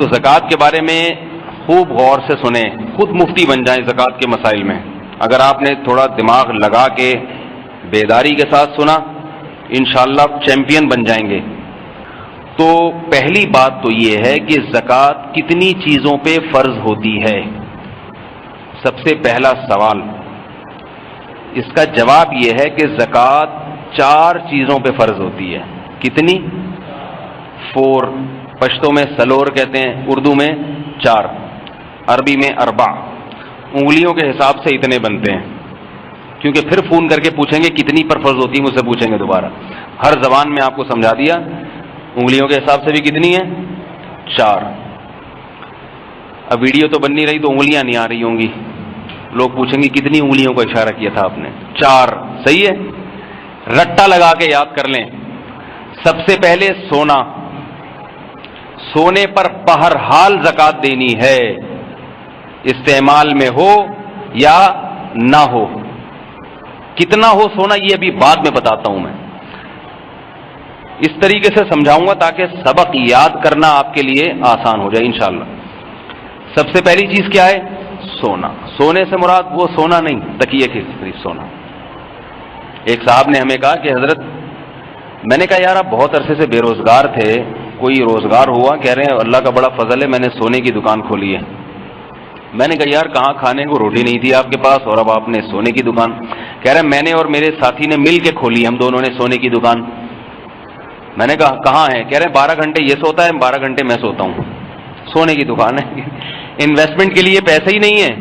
تو زکوٰۃ کے بارے میں خوب غور سے سنیں، خود مفتی بن جائیں زکوٰۃ کے مسائل میں۔ اگر آپ نے تھوڑا دماغ لگا کے بیداری کے ساتھ سنا، انشاءاللہ آپ چیمپئن بن جائیں گے۔ تو پہلی بات تو یہ ہے کہ زکوٰۃ کتنی چیزوں پہ فرض ہوتی ہے؟ سب سے پہلا سوال، اس کا جواب یہ ہے کہ زکوٰۃ 4 چیزوں پہ فرض ہوتی ہے۔ کتنی؟ 4، پشتو میں سلور کہتے ہیں، اردو میں 4، عربی میں 4۔ انگلیوں کے حساب سے اتنے بنتے ہیں، کیونکہ پھر فون کر کے پوچھیں گے کتنی پر فرض ہوتی ہے، مجھ سے پوچھیں گے دوبارہ۔ ہر زبان میں آپ کو سمجھا دیا، انگلیوں کے حساب سے بھی کتنی ہے؟ 4۔ اب ویڈیو تو بن نہیں رہی تو انگلیاں نہیں آ رہی ہوں گی، لوگ پوچھیں گے کتنی انگلیوں کا اشارہ کیا تھا آپ نے؟ 4، صحیح ہے؟ رٹا لگا کے یاد کر لیں۔ سب سے پہلے سونا، سونے پر بہرحال زکوٰۃ دینی ہے، استعمال میں ہو یا نہ ہو۔ کتنا ہو سونا یہ ابھی بعد میں بتاتا ہوں میں، اس طریقے سے سمجھاؤں گا تاکہ سبق یاد کرنا آپ کے لیے آسان ہو جائے انشاءاللہ۔ سب سے پہلی چیز کیا ہے؟ سونا۔ سونے سے مراد وہ سونا نہیں، تکیے کے قریب سونا۔ ایک صاحب نے ہمیں کہا کہ حضرت، میں نے کہا یار آپ بہت عرصے سے بے روزگار تھے، کوئی روزگار ہوا؟ کہہ رہے ہیں اللہ کا بڑا فضل ہے، میں نے سونے کی دکان کھولی ہے۔ میں نے کہا یار کہاں کھانے کو روٹی نہیں تھی آپ کے پاس اور اب آپ نے سونے کی دکان؟ کہہ رہے ہیں میں نے اور میرے ساتھی نے مل کے کھولی، ہم دونوں نے سونے کی دکان۔ میں نے کہا کہاں ہے؟ کہہ رہے ہیں 12 گھنٹے یہ سوتا ہے، 12 گھنٹے میں سوتا ہوں۔ سونے کی دکان ہے، انویسٹمنٹ کے لیے پیسے ہی نہیں ہے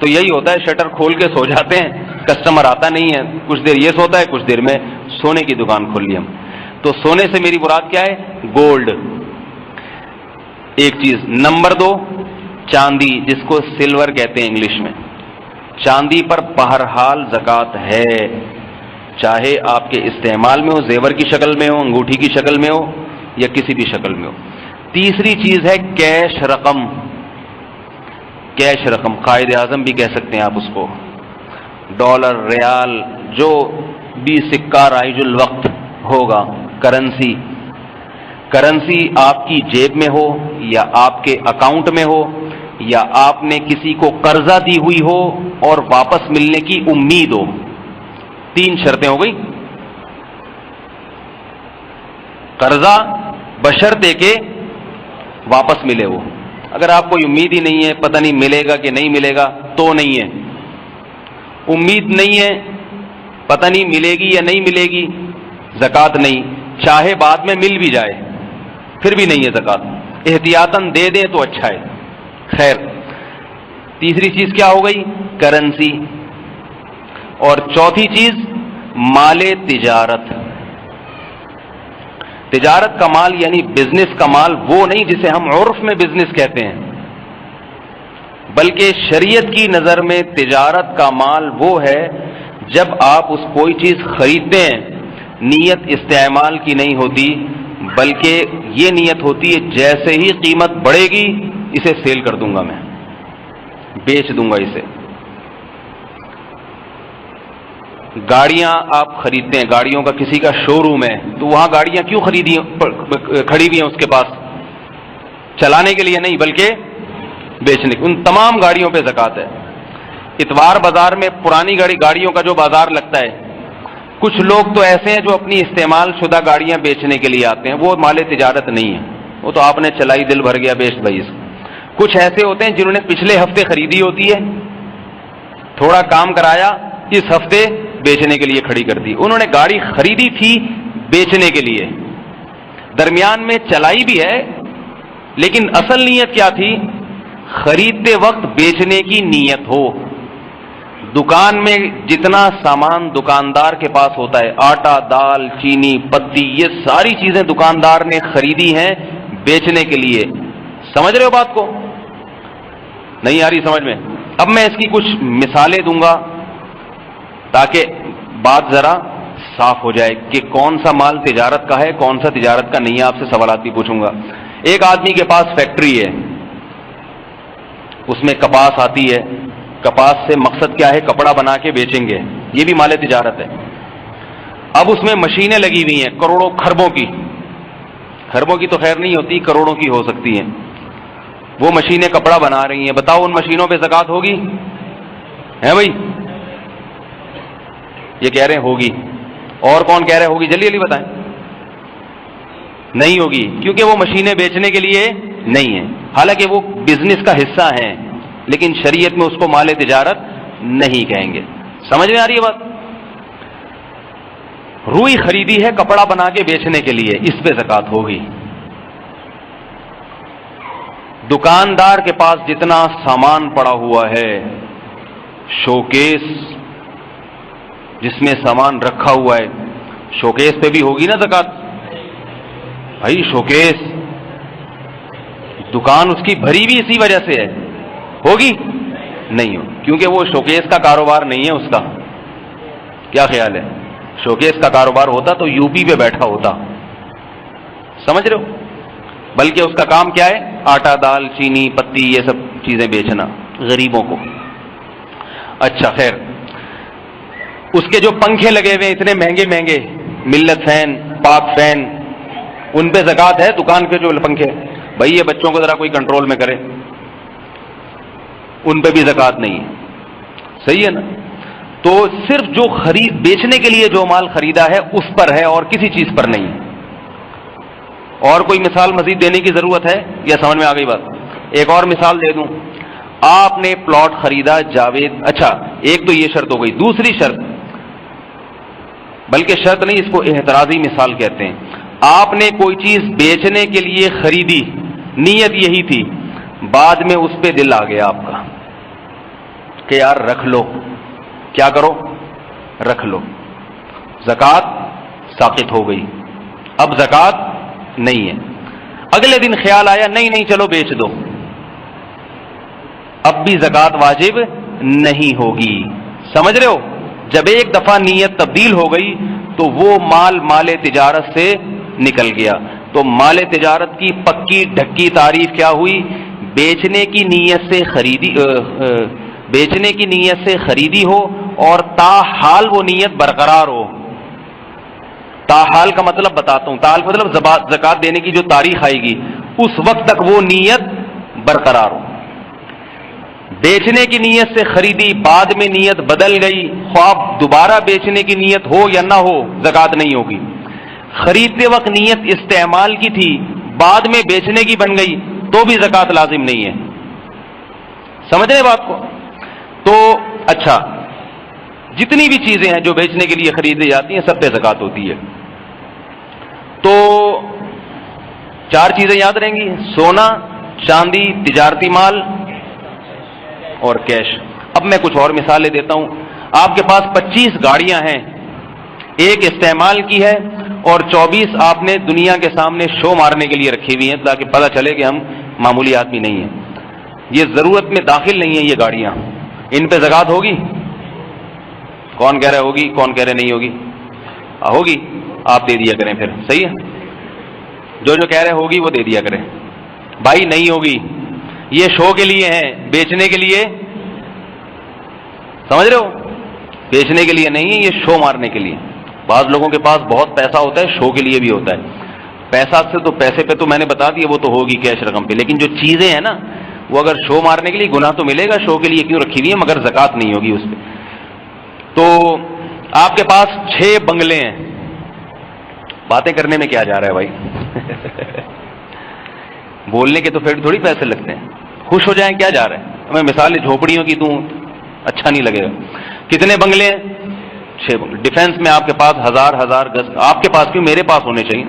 تو یہی ہوتا ہے، شٹر کھول کے سو جاتے ہیں، کسٹمر آتا نہیں ہے، کچھ دیر یہ سوتا ہے، کچھ دیر میں سونے کی دکان کھول لی ہم۔ تو سونے سے میری مراد کیا ہے؟ گولڈ، ایک چیز۔ نمبر 2، چاندی، جس کو سلور کہتے ہیں انگلش میں۔ چاندی پر بہرحال زکوٰۃ ہے، چاہے آپ کے استعمال میں ہو، زیور کی شکل میں ہو، انگوٹھی کی شکل میں ہو یا کسی بھی شکل میں ہو۔ تیسری چیز ہے کیش رقم۔ کیش رقم، قائد اعظم بھی کہہ سکتے ہیں آپ اس کو، ڈالر، ریال، جو بھی سکہ رائج الوقت ہوگا، کرنسی۔ کرنسی آپ کی جیب میں ہو یا آپ کے اکاؤنٹ میں ہو یا آپ نے کسی کو قرضہ دی ہوئی ہو اور واپس ملنے کی امید ہو۔ 3 شرطیں ہو گئی۔ قرضہ بشرطے کہ واپس ملے وہ، اگر آپ کو امید ہی نہیں ہے، پتہ نہیں ملے گا کہ نہیں ملے گا تو نہیں ہے۔ امید نہیں ہے، پتہ نہیں ملے گی یا نہیں ملے گی، زکوٰۃ نہیں، چاہے بعد میں مل بھی جائے پھر بھی نہیں ہے زکوٰۃ، احتیاطاً دے دیں تو اچھا ہے۔ خیر، تیسری چیز کیا ہو گئی؟ کرنسی۔ اور چوتھی چیز مال تجارت۔ تجارت کا مال یعنی بزنس کا مال وہ نہیں جسے ہم عرف میں بزنس کہتے ہیں، بلکہ شریعت کی نظر میں تجارت کا مال وہ ہے جب آپ اس کوئی چیز خریدتے ہیں، نیت استعمال کی نہیں ہوتی بلکہ یہ نیت ہوتی ہے جیسے ہی قیمت بڑھے گی اسے سیل کر دوں گا، میں بیچ دوں گا اسے۔ گاڑیاں آپ خریدتے ہیں، گاڑیوں کا کسی کا شو روم ہے تو وہاں گاڑیاں کیوں کھڑی ہوئی ہیں اس کے پاس؟ چلانے کے لیے نہیں بلکہ بیچنے کی۔ ان تمام گاڑیوں پہ زکوٰۃ ہے۔ اتوار بازار میں پرانی گاڑیوں کا جو بازار لگتا ہے، کچھ لوگ تو ایسے ہیں جو اپنی استعمال شدہ گاڑیاں بیچنے کے لیے آتے ہیں، وہ مال تجارت نہیں ہے، وہ تو آپ نے چلائی دل بھر گیا بیچ بھائی اس کو۔ کچھ ایسے ہوتے ہیں جنہوں نے پچھلے ہفتے خریدی ہوتی ہے، تھوڑا کام کرایا، اس ہفتے بیچنے کے لیے کھڑی کر دی۔ انہوں نے گاڑی خریدی تھی بیچنے کے لیے، درمیان میں چلائی بھی ہے، لیکن اصل نیت کیا تھی؟ خریدتے وقت بیچنے کی نیت ہو۔ دکان میں جتنا سامان دکاندار کے پاس ہوتا ہے، آٹا، دال، چینی، پتی، یہ ساری چیزیں دکاندار نے خریدی ہیں بیچنے کے لیے۔ سمجھ رہے ہو بات کو؟ نہیں آ رہی سمجھ میں؟ اب میں اس کی کچھ مثالیں دوں گا تاکہ بات ذرا صاف ہو جائے کہ کون سا مال تجارت کا ہے، کون سا تجارت کا نہیں ہے۔ آپ سے سوالات بھی پوچھوں گا۔ ایک آدمی کے پاس فیکٹری ہے، اس میں کپاس آتی ہے، کپاس سے مقصد کیا ہے؟ کپڑا بنا کے بیچیں گے، یہ بھی مال تجارت ہے۔ اب اس میں مشینیں لگی ہوئی ہیں کروڑوں خربوں کی، خربوں کی تو خیر نہیں ہوتی، کروڑوں کی ہو سکتی ہیں، وہ مشینیں کپڑا بنا رہی ہیں، بتاؤ ان مشینوں پہ زکوٰۃ ہوگی؟ ہے بھائی؟ یہ کہہ رہے ہیں ہوگی، اور کون کہہ رہے ہوگی؟ جلدی جلدی بتائیں۔ نہیں ہوگی، کیونکہ وہ مشینیں بیچنے کے لیے نہیں ہیں، حالانکہ وہ بزنس کا حصہ ہیں، لیکن شریعت میں اس کو مال تجارت نہیں کہیں گے۔ سمجھ میں آ رہی ہے بات؟ روئی خریدی ہے کپڑا بنا کے بیچنے کے لیے، اس پہ زکوٰۃ ہوگی۔ دکاندار کے پاس جتنا سامان پڑا ہوا ہے، شوکیس جس میں سامان رکھا ہوا ہے، شوکیس پہ بھی ہوگی نا زکوٰۃ؟ بھائی شوکیس دکان اس کی بھری بھی اسی وجہ سے ہے، ہوگی؟ نہیں ہو، کیونکہ وہ شوکیس کا کاروبار نہیں ہے اس کا۔ کیا خیال ہے؟ شوکیس کا کاروبار ہوتا تو یو پی پہ بیٹھا ہوتا، سمجھ رہے ہو؟ بلکہ اس کا کام کیا ہے؟ آٹا، دال، چینی، پتی، یہ سب چیزیں بیچنا غریبوں کو۔ اچھا خیر، اس کے جو پنکھے لگے ہوئے اتنے مہنگے مہنگے، ملت فین، پاک فین، ان پہ زکوٰۃ ہے؟ دکان کے جو پنکھے، بھائی یہ بچوں کو ذرا کوئی کنٹرول میں کرے، ان پہ بھی زکوٰۃ نہیں ہے، صحیح ہے نا؟ تو صرف جو خرید بیچنے کے لیے جو مال خریدا ہے اس پر ہے، اور کسی چیز پر نہیں۔ اور کوئی مثال مزید دینے کی ضرورت ہے یا سمجھ میں آ گئی بات؟ ایک اور مثال دے دوں، آپ نے پلاٹ خریدا جاوید، اچھا ایک تو یہ شرط ہو گئی، دوسری شرط، بلکہ شرط نہیں، اس کو اعتراضی مثال کہتے ہیں، آپ نے کوئی چیز بیچنے کے لیے خریدی، نیت یہی تھی، بعد میں اس پہ دل آ گیا آپ کا کہ یار رکھ لو، کیا کرو؟ رکھ لو، زکوٰۃ ساقط ہو گئی، اب زکوٰۃ نہیں ہے۔ اگلے دن خیال آیا نہیں چلو بیچ دو، اب بھی زکوٰۃ واجب نہیں ہوگی۔ سمجھ رہے ہو؟ جب ایک دفعہ نیت تبدیل ہو گئی تو وہ مال تجارت سے نکل گیا۔ تو مال تجارت کی پکی ڈھکی تعریف کیا ہوئی؟ بیچنے کی نیت سے خریدی ہو اور تاحال وہ نیت برقرار ہو۔ تاحال کا مطلب بتاتا ہوں، تاحال کا مطلب زکوٰۃ دینے کی جو تاریخ آئے گی اس وقت تک وہ نیت برقرار ہو۔ بیچنے کی نیت سے خریدی، بعد میں نیت بدل گئی، خواب دوبارہ بیچنے کی نیت ہو یا نہ ہو، زکوٰۃ نہیں ہوگی۔ خریدتے وقت نیت استعمال کی تھی، بعد میں بیچنے کی بن گئی تو بھی زکوٰۃ لازم نہیں ہے۔ سمجھ رہے بات کو؟ تو اچھا، جتنی بھی چیزیں ہیں جو بیچنے کے لیے خریدی جاتی ہیں سب پہ زکوٰۃ ہوتی ہے۔ تو 4 چیزیں یاد رہیں گی: سونا، چاندی، تجارتی مال اور کیش۔ اب میں کچھ اور مثالیں دیتا ہوں۔ آپ کے پاس 25 گاڑیاں ہیں، ایک استعمال کی ہے اور 24 آپ نے دنیا کے سامنے شو مارنے کے لیے رکھی ہوئی ہیں تاکہ پتہ چلے کہ ہم معمولی آدمی نہیں ہیں، یہ ضرورت میں داخل نہیں ہیں یہ گاڑیاں، ان پہ زکوٰۃ ہوگی؟ کون کہہ رہے ہوگی، کون کہہ رہے نہیں ہوگی؟ ہوگی، آپ دے دیا کریں پھر، صحیح ہے؟ جو کہہ رہے ہوگی وہ دے دیا کریں۔ بھائی نہیں ہوگی، یہ شو کے لیے ہیں، بیچنے کے لیے، سمجھ رہے ہو؟ بیچنے کے لیے نہیں ہے، یہ شو مارنے کے لیے۔ بعض لوگوں کے پاس بہت پیسہ ہوتا ہے، شو کے لیے بھی ہوتا ہے۔ پیسہ سے تو پیسے پہ تو میں نے بتا دیا، وہ تو ہوگی کیش رقم پہ، لیکن جو چیزیں ہیں نا وہ اگر شو مارنے کے لیے، گناہ تو ملے گا، شو کے لیے کیوں رکھی ہوئی ہے، مگر زکوٰۃ نہیں ہوگی اس پہ۔ تو آپ کے پاس 6 بنگلے ہیں، باتیں کرنے میں کیا جا رہا ہے بھائی؟ بولنے کے تو پھر تھوڑی پیسے لگتے ہیں، خوش ہو جائیں کیا جا رہا ہے؟ میں مثالیں جھوپڑیوں کی دوں، اچھا نہیں لگے گا۔ کتنے بنگلے ہیں؟ 6 بنگلے۔ ڈیفینس میں آپ کے پاس ہزار گز، آپ کے پاس کیوں، میرے پاس ہونے چاہیے،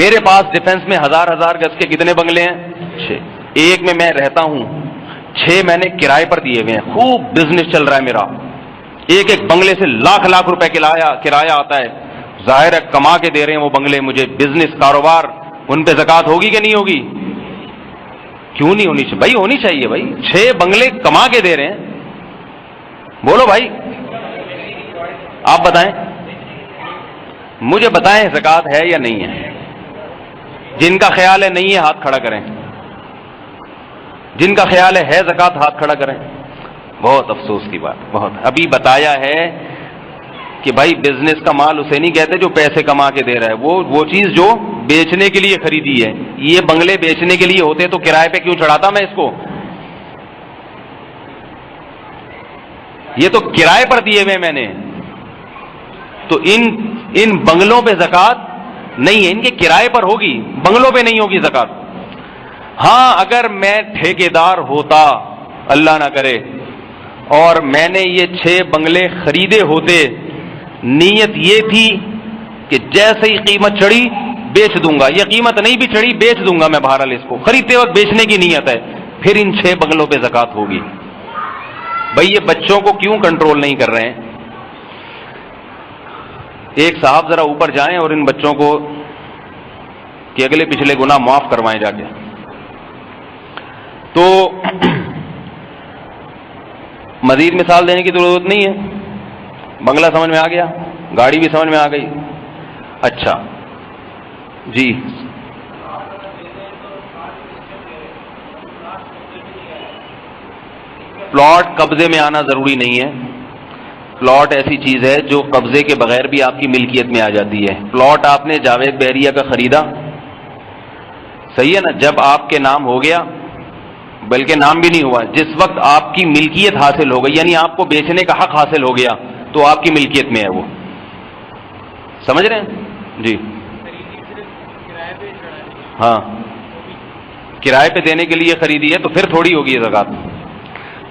میرے پاس ڈیفینس میں ہزار گز کے کتنے بنگلے ہیں؟ 6۔ ایک میں رہتا ہوں، 6 میں نے کرائے پر دیے ہوئے ہیں، خوب بزنس چل رہا ہے میرا، ایک بنگلے سے لاکھ روپے کرایہ آتا ہے، ظاہر ہے کما کے دے رہے ہیں وہ بنگلے مجھے، بزنس کاروبار، ان پہ زکوٰۃ ہوگی کہ نہیں ہوگی؟ کیوں نہیں ہونی چاہیے بھائی؟ ہونی چاہیے بھائی، 6 بنگلے کما کے دے رہے ہیں، بولو بھائی، آپ بتائیں، مجھے بتائیں زکوٰۃ ہے یا نہیں ہے؟ جن کا خیال ہے نہیں ہے ہاتھ کھڑا کریں، جن کا خیال ہے زکوٰۃ ہاتھ کھڑا کریں۔ بہت افسوس کی بات، بہت، ابھی بتایا ہے کہ بھائی بزنس کا مال اسے نہیں کہتے جو پیسے کما کے دے رہا ہے، وہ چیز جو بیچنے کے لیے خریدی ہے. یہ بنگلے بیچنے کے لیے ہوتے تو کرائے پہ کیوں چڑھاتا میں اس کو؟ یہ تو کرائے پر دیے ہوئے میں نے. تو ان بنگلوں پہ زکوٰۃ نہیں ہے، ان کے کرائے پر ہوگی، بنگلوں پہ نہیں ہوگی زکوٰۃ. ہاں اگر میں ٹھیکیدار ہوتا اللہ نہ کرے اور میں نے یہ 6 بنگلے خریدے ہوتے، نیت یہ تھی کہ جیسے ہی قیمت چڑھی بیچ دوں گا، یہ قیمت نہیں بھی چڑھی بیچ دوں گا میں، بہرحال اس کو خریدتے وقت بیچنے کی نیت ہے، پھر ان 6 بنگلوں پہ زکوٰۃ ہوگی. بھئی یہ بچوں کو کیوں کنٹرول نہیں کر رہے ہیں؟ ایک صاحب ذرا اوپر جائیں اور ان بچوں کو کہ اگلے پچھلے گناہ معاف کروائیں جا کے. تو مزید مثال دینے کی ضرورت نہیں ہے، بنگلہ سمجھ میں آ گیا، گاڑی بھی سمجھ میں آ گئی. اچھا جی، پلاٹ قبضے میں آنا ضروری نہیں ہے. پلاٹ ایسی چیز ہے جو قبضے کے بغیر بھی آپ کی ملکیت میں آ جاتی ہے. پلاٹ آپ نے جاوید بحریہ کا خریدا، صحیح ہے نا، جب آپ کے نام ہو گیا، بلکہ نام بھی نہیں ہوا، جس وقت آپ کی ملکیت حاصل ہو گئی، یعنی آپ کو بیچنے کا حق حاصل ہو گیا، تو آپ کی ملکیت میں ہے وہ. سمجھ رہے ہیں جی؟ ہاں کرائے پہ دینے کے لیے خریدی ہے تو پھر تھوڑی ہوگی زکوٰۃ.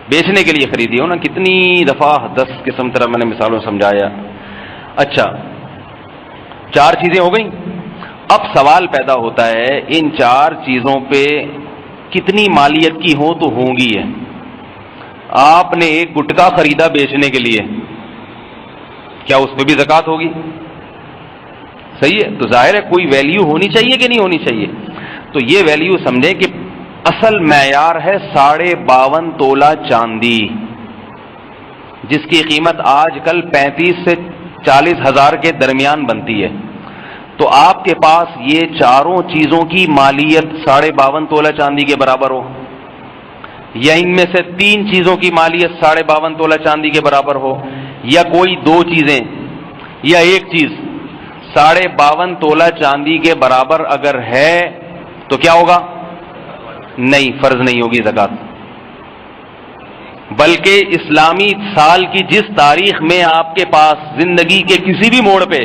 بیچنے کے لیے خریدی ہو نا، کتنی دفعہ 10 قسم طرح میں نے مثالوں سمجھایا. اچھا 4 چیزیں ہو گئیں. اب سوال پیدا ہوتا ہے ان 4 چیزوں پہ کتنی مالیت کی ہوں تو ہوں گی ہے. آپ نے ایک گٹکا خریدا بیچنے کے لیے، کیا اس پہ بھی زکوٰۃ ہوگی؟ صحیح ہے، تو ظاہر ہے کوئی ویلیو ہونی چاہیے کہ نہیں ہونی چاہیے. تو یہ ویلیو سمجھیں کہ اصل معیار ہے 52.5 تولہ چاندی، جس کی قیمت آج کل 35 سے 40 ہزار کے درمیان بنتی ہے. تو آپ کے پاس یہ 4 چیزوں کی مالیت 52.5 تولہ چاندی کے برابر ہو، یا ان میں سے 3 چیزوں کی مالیت 52.5 تولہ چاندی کے برابر ہو، یا کوئی 2 چیزیں یا ایک چیز 52.5 تولہ چاندی کے برابر اگر ہے تو کیا ہوگا؟ نہیں، فرض نہیں ہوگی زکوٰۃ. بلکہ اسلامی سال کی جس تاریخ میں آپ کے پاس زندگی کے کسی بھی موڑ پہ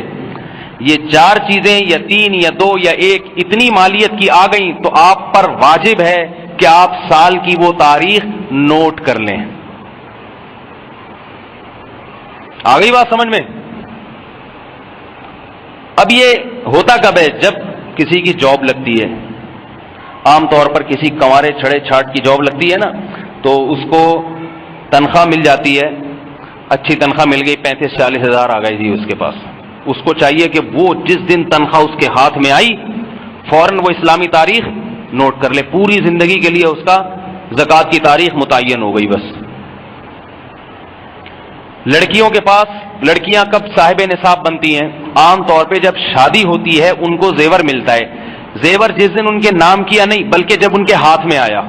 یہ 4 چیزیں یا 3 یا 2 یا 1 اتنی مالیت کی آ گئیں تو آپ پر واجب ہے کہ آپ سال کی وہ تاریخ نوٹ کر لیں. آ گئی بات سمجھ میں؟ اب یہ ہوتا کب ہے؟ جب کسی کی جاب لگتی ہے، عام طور پر کسی کنوارے چھڑے چھاٹ کی جاب لگتی ہے نا، تو اس کو تنخواہ مل جاتی ہے، اچھی تنخواہ مل گئی، 35-40 ہزار آ گئی جی اس کے پاس. اس کو چاہیے کہ وہ جس دن تنخواہ اس کے ہاتھ میں آئی فوراً وہ اسلامی تاریخ نوٹ کر لے. پوری زندگی کے لیے اس کا زکوٰۃ کی تاریخ متعین ہو گئی بس. لڑکیوں کے پاس، لڑکیاں کب صاحب نصاب بنتی ہیں؟ عام طور پہ جب شادی ہوتی ہے ان کو زیور ملتا ہے. زیور جس دن ان کے نام کیا نہیں، بلکہ جب ان کے ہاتھ میں آیا،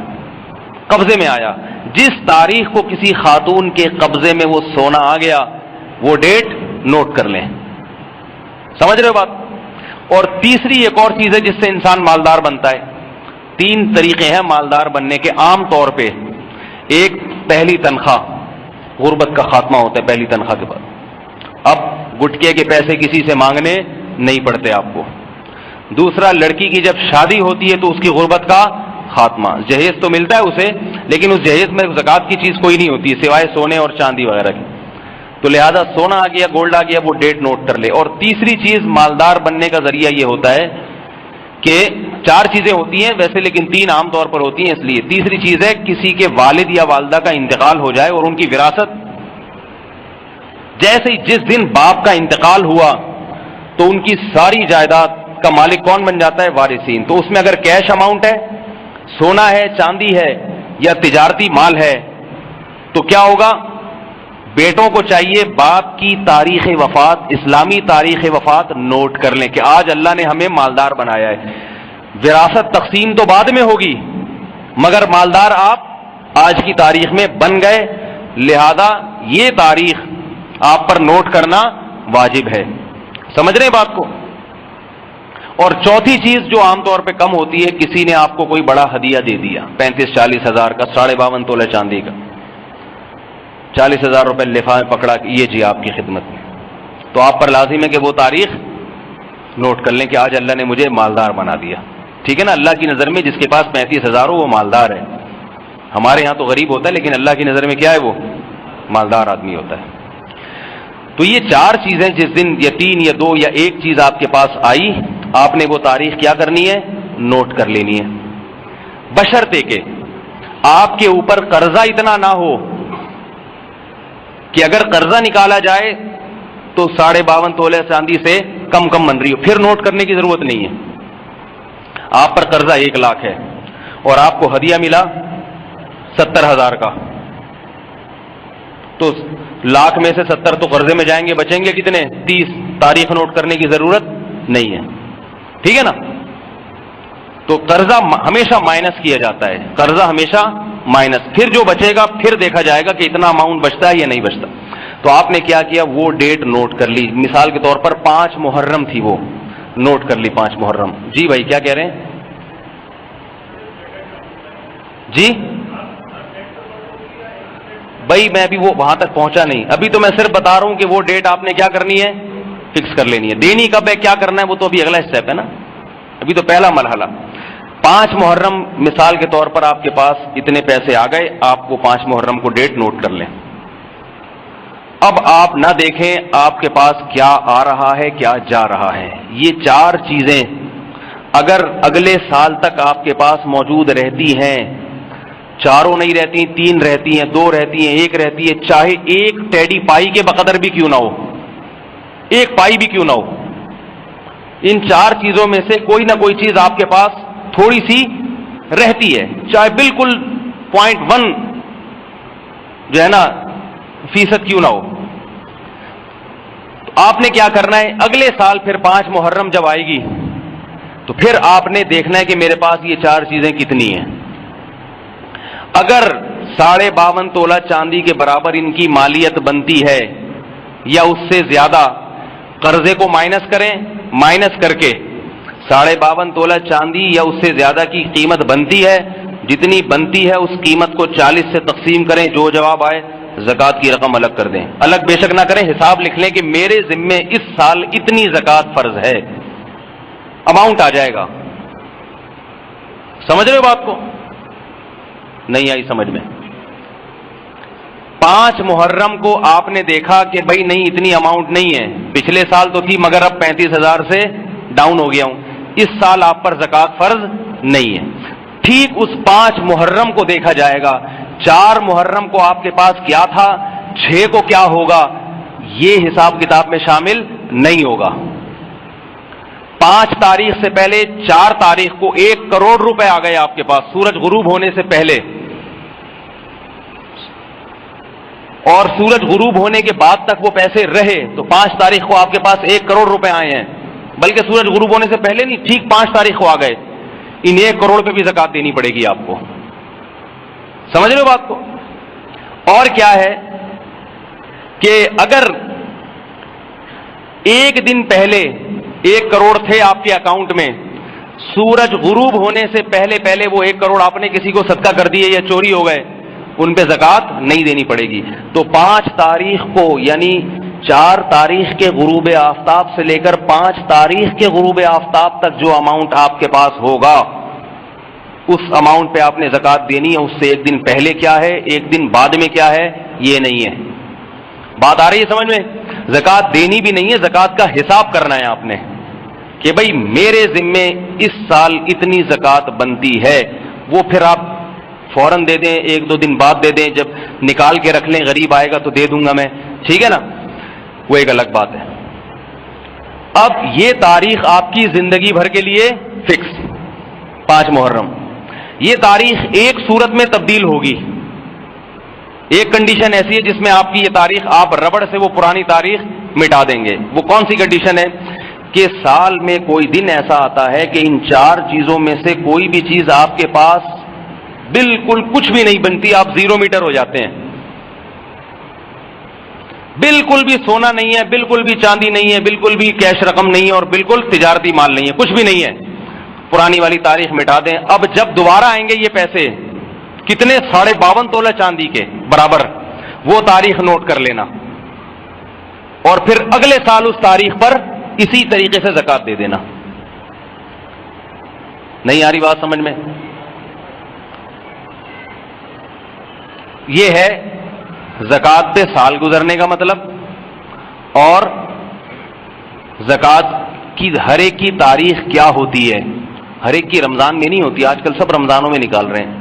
قبضے میں آیا. جس تاریخ کو کسی خاتون کے قبضے میں وہ سونا آ گیا وہ ڈیٹ نوٹ کر لیں. سمجھ رہے ہو بات؟ اور تیسری ایک اور چیز ہے جس سے انسان مالدار بنتا ہے. 3 طریقے ہیں مالدار بننے کے عام طور پہ. ایک پہلی تنخواہ، غربت کا خاتمہ ہوتا ہے پہلی تنخواہ کے بعد. اب گٹکے کے پیسے کسی سے مانگنے نہیں پڑتے آپ کو. دوسرا، لڑکی کی جب شادی ہوتی ہے تو اس کی غربت کا خاتمہ. جہیز تو ملتا ہے اسے، لیکن اس جہیز میں زکوٰۃ کی چیز کوئی نہیں ہوتی سوائے سونے اور چاندی وغیرہ کی. تو لہذا سونا آ گیا، گولڈ آ گیا، وہ ڈیٹ نوٹ کر لے. اور تیسری چیز مالدار بننے کا ذریعہ یہ ہوتا ہے کہ 4 چیزیں ہوتی ہیں ویسے، لیکن 3 عام طور پر ہوتی ہیں اس لیے. تیسری چیز ہے کسی کے والد یا والدہ کا انتقال ہو جائے اور ان کی وراثت. جیسے ہی جس دن باپ کا انتقال ہوا تو ان کی ساری جائیداد کا مالک کون بن جاتا ہے؟ وارثین. تو اس میں اگر کیش اماؤنٹ ہے، سونا ہے، چاندی ہے یا تجارتی مال ہے تو کیا ہوگا؟ بیٹوں کو چاہیے باپ کی تاریخ وفات، اسلامی تاریخ وفات نوٹ کر لیں کہ آج اللہ نے ہمیں مالدار بنایا ہے. وراثت تقسیم تو بعد میں ہوگی مگر مالدار آپ آج کی تاریخ میں بن گئے، لہذا یہ تاریخ آپ پر نوٹ کرنا واجب ہے. سمجھ رہے ہیں بات کو؟ اور چوتھی چیز جو عام طور پہ کم ہوتی ہے، کسی نے آپ کو کوئی بڑا ہدیہ دے دیا 35-40 ہزار کا، 52.5 تولے چاندی کا، 40,000 روپے لفافے میں پکڑا کہ یہ جی آپ کی خدمت میں، تو آپ پر لازم ہے کہ وہ تاریخ نوٹ کر لیں کہ آج اللہ نے مجھے مالدار بنا دیا. ٹھیک ہے نا؟ اللہ کی نظر میں جس کے پاس 35,000 ہو وہ مالدار ہے. ہمارے ہاں تو غریب ہوتا ہے، لیکن اللہ کی نظر میں کیا ہے؟ وہ مالدار آدمی ہوتا ہے. تو یہ 4 چیزیں جس دن یا 3 یا 2 یا 1 چیز آپ کے پاس آئی، آپ نے وہ تاریخ کیا کرنی ہے؟ نوٹ کر لینی ہے. بشرطے کہ آپ کے اوپر قرضہ اتنا نہ ہو کہ اگر قرضہ نکالا جائے تو 52.5 تولے چاندی سے کم بن رہی ہو، پھر نوٹ کرنے کی ضرورت نہیں ہے. آپ پر قرضہ 1 لاکھ ہے اور آپ کو ہدیہ ملا 70,000 کا، تو لاکھ میں سے 70 تو قرضے میں جائیں گے، بچیں گے کتنے؟ 30. تاریخ نوٹ کرنے کی ضرورت نہیں ہے. ٹھیک ہے نا؟ تو قرضہ ہمیشہ مائنس کیا جاتا ہے، قرضہ ہمیشہ مائنس، پھر جو بچے گا پھر دیکھا جائے گا کہ اتنا اماؤنٹ بچتا ہے یا نہیں بچتا. تو آپ نے کیا کیا؟ وہ ڈیٹ نوٹ کر لی. مثال کے طور پر 5 محرم تھی، وہ نوٹ کر لی 5 محرم. جی بھائی کیا کہہ رہے ہیں؟ جی بھائی میں ابھی وہ وہاں تک پہنچا نہیں، ابھی تو میں صرف بتا رہا ہوں کہ وہ ڈیٹ آپ نے کیا کرنی ہے؟ فکس کر لینی ہے. دینی کب ہے، کیا کرنا ہے، وہ تو ابھی اگلا اسٹیپ ہے نا، ابھی تو پہلا مرحلہ. 5 محرم مثال کے طور پر آپ کے پاس اتنے پیسے آ گئے، آپ وہ 5 محرم کو ڈیٹ نوٹ کر لیں. اب آپ نہ دیکھیں آپ کے پاس کیا آ رہا ہے کیا جا رہا ہے. یہ 4 چیزیں اگر اگلے سال تک آپ کے پاس موجود رہتی ہیں، 4 نہیں رہتی، 3 رہتی ہیں، 2 رہتی ہیں، 1 رہتی ہے، چاہے 1 ٹیڈی پائی کے بقدر بھی کیوں نہ ہو، 1 پائی بھی کیوں نہ ہو، ان 4 چیزوں میں سے کوئی نہ کوئی چیز آپ کے پاس تھوڑی سی رہتی ہے، چاہے بالکل 0.1 جو ہے نا فیصد کیوں نہ ہو. تو آپ نے کیا کرنا ہے؟ اگلے سال پھر 5 محرم جب آئے گی تو پھر آپ نے دیکھنا ہے کہ میرے پاس یہ 4 چیزیں کتنی ہیں. اگر 52.5 تولہ چاندی کے برابر ان کی مالیت بنتی ہے یا اس سے زیادہ، قرضے کو مائنس کریں، مائنس کر کے 52.5 تولہ چاندی یا اس سے زیادہ کی قیمت بنتی ہے، جتنی بنتی ہے اس قیمت کو 40 سے تقسیم کریں، جو جواب آئے زکوٰۃ کی رقم الگ کر دیں. الگ بے شک نہ کریں، حساب لکھ لیں کہ میرے ذمے اس سال اتنی زکوٰۃ فرض ہے، اماؤنٹ آ جائے گا. سمجھ رہے ہو بات کو؟ نہیں آئی سمجھ میں؟ 5 محرم کو آپ نے دیکھا کہ بھائی نہیں اتنی اماؤنٹ نہیں ہے، پچھلے سال تو تھی مگر اب 35,000 سے ڈاؤن ہو گیا ہوں، اس سال آپ پر زکوٰۃ فرض نہیں ہے. ٹھیک اس 5 محرم کو دیکھا جائے گا، 4 محرم کو آپ کے پاس کیا تھا، 6 کو کیا ہوگا، یہ حساب کتاب میں شامل نہیں ہوگا. 5 تاریخ سے پہلے 4 تاریخ کو 1 کروڑ روپے آ گئے آپ کے پاس سورج غروب ہونے سے پہلے، اور سورج غروب ہونے کے بعد تک وہ پیسے رہے، تو 5 تاریخ کو آپ کے پاس 1 کروڑ روپے آئے ہیں، بلکہ سورج غروب ہونے سے پہلے نہیں، ٹھیک 5 تاریخ کو آ گئے. ان 1 کروڑ پہ بھی زکوٰۃ دینی پڑے گی آپ کو. سمجھ رہے ہو بات کو؟ اور کیا ہے کہ اگر 1 دن پہلے 1 کروڑ تھے آپ کے اکاؤنٹ میں، سورج غروب ہونے سے پہلے وہ 1 کروڑ آپ نے کسی کو صدقہ کر دیے یا چوری ہو گئے، ان پہ زکوٰۃ نہیں دینی پڑے گی. تو 5 تاریخ کو یعنی 4 تاریخ کے غروب آفتاب سے لے کر 5 تاریخ کے غروب آفتاب تک جو اماؤنٹ آپ کے پاس ہوگا، اس اماؤنٹ پہ آپ نے زکوٰۃ دینی ہے. اس سے 1 دن پہلے کیا ہے، 1 دن بعد میں کیا ہے، یہ نہیں ہے. بات آ رہی ہے سمجھ میں؟ زکوٰۃ دینی بھی نہیں ہے، زکوٰۃ کا حساب کرنا ہے آپ نے کہ بھائی میرے ذمے اس سال اتنی زکوٰۃ بنتی ہے. وہ پھر آپ فوراً دے دیں، 1-2 دن بعد دے دیں، جب نکال کے رکھ لیں غریب آئے گا تو دے دوں گا میں، ٹھیک ہے نا، وہ ایک الگ بات ہے. اب یہ تاریخ آپ کی زندگی بھر کے لیے فکس 5 محرم. یہ تاریخ ایک صورت میں تبدیل ہوگی، ایک کنڈیشن ایسی ہے جس میں آپ کی یہ تاریخ آپ ربڑ سے وہ پرانی تاریخ مٹا دیں گے. وہ کون سی کنڈیشن ہے کہ سال میں کوئی دن ایسا آتا ہے کہ ان 4 چیزوں میں سے کوئی بھی چیز آپ کے پاس بالکل کچھ بھی نہیں بنتی، آپ 0 میٹر ہو جاتے ہیں، بالکل بھی سونا نہیں ہے، بالکل بھی چاندی نہیں ہے، بالکل بھی کیش رقم نہیں ہے اور بالکل تجارتی مال نہیں ہے، کچھ بھی نہیں ہے، پرانی والی تاریخ مٹا دیں. اب جب دوبارہ آئیں گے یہ پیسے کتنے 52.5 تولہ چاندی کے برابر، وہ تاریخ نوٹ کر لینا اور پھر اگلے سال اس تاریخ پر اسی طریقے سے زکوٰۃ دے دینا. نہیں آ رہی بات سمجھ میں؟ یہ ہے زکوٰۃ پہ سال گزرنے کا مطلب. اور زکوٰۃ کی ہر ایک کی تاریخ کیا ہوتی ہے، ہر ایک کی رمضان میں نہیں ہوتی، آج کل سب رمضانوں میں نکال رہے ہیں،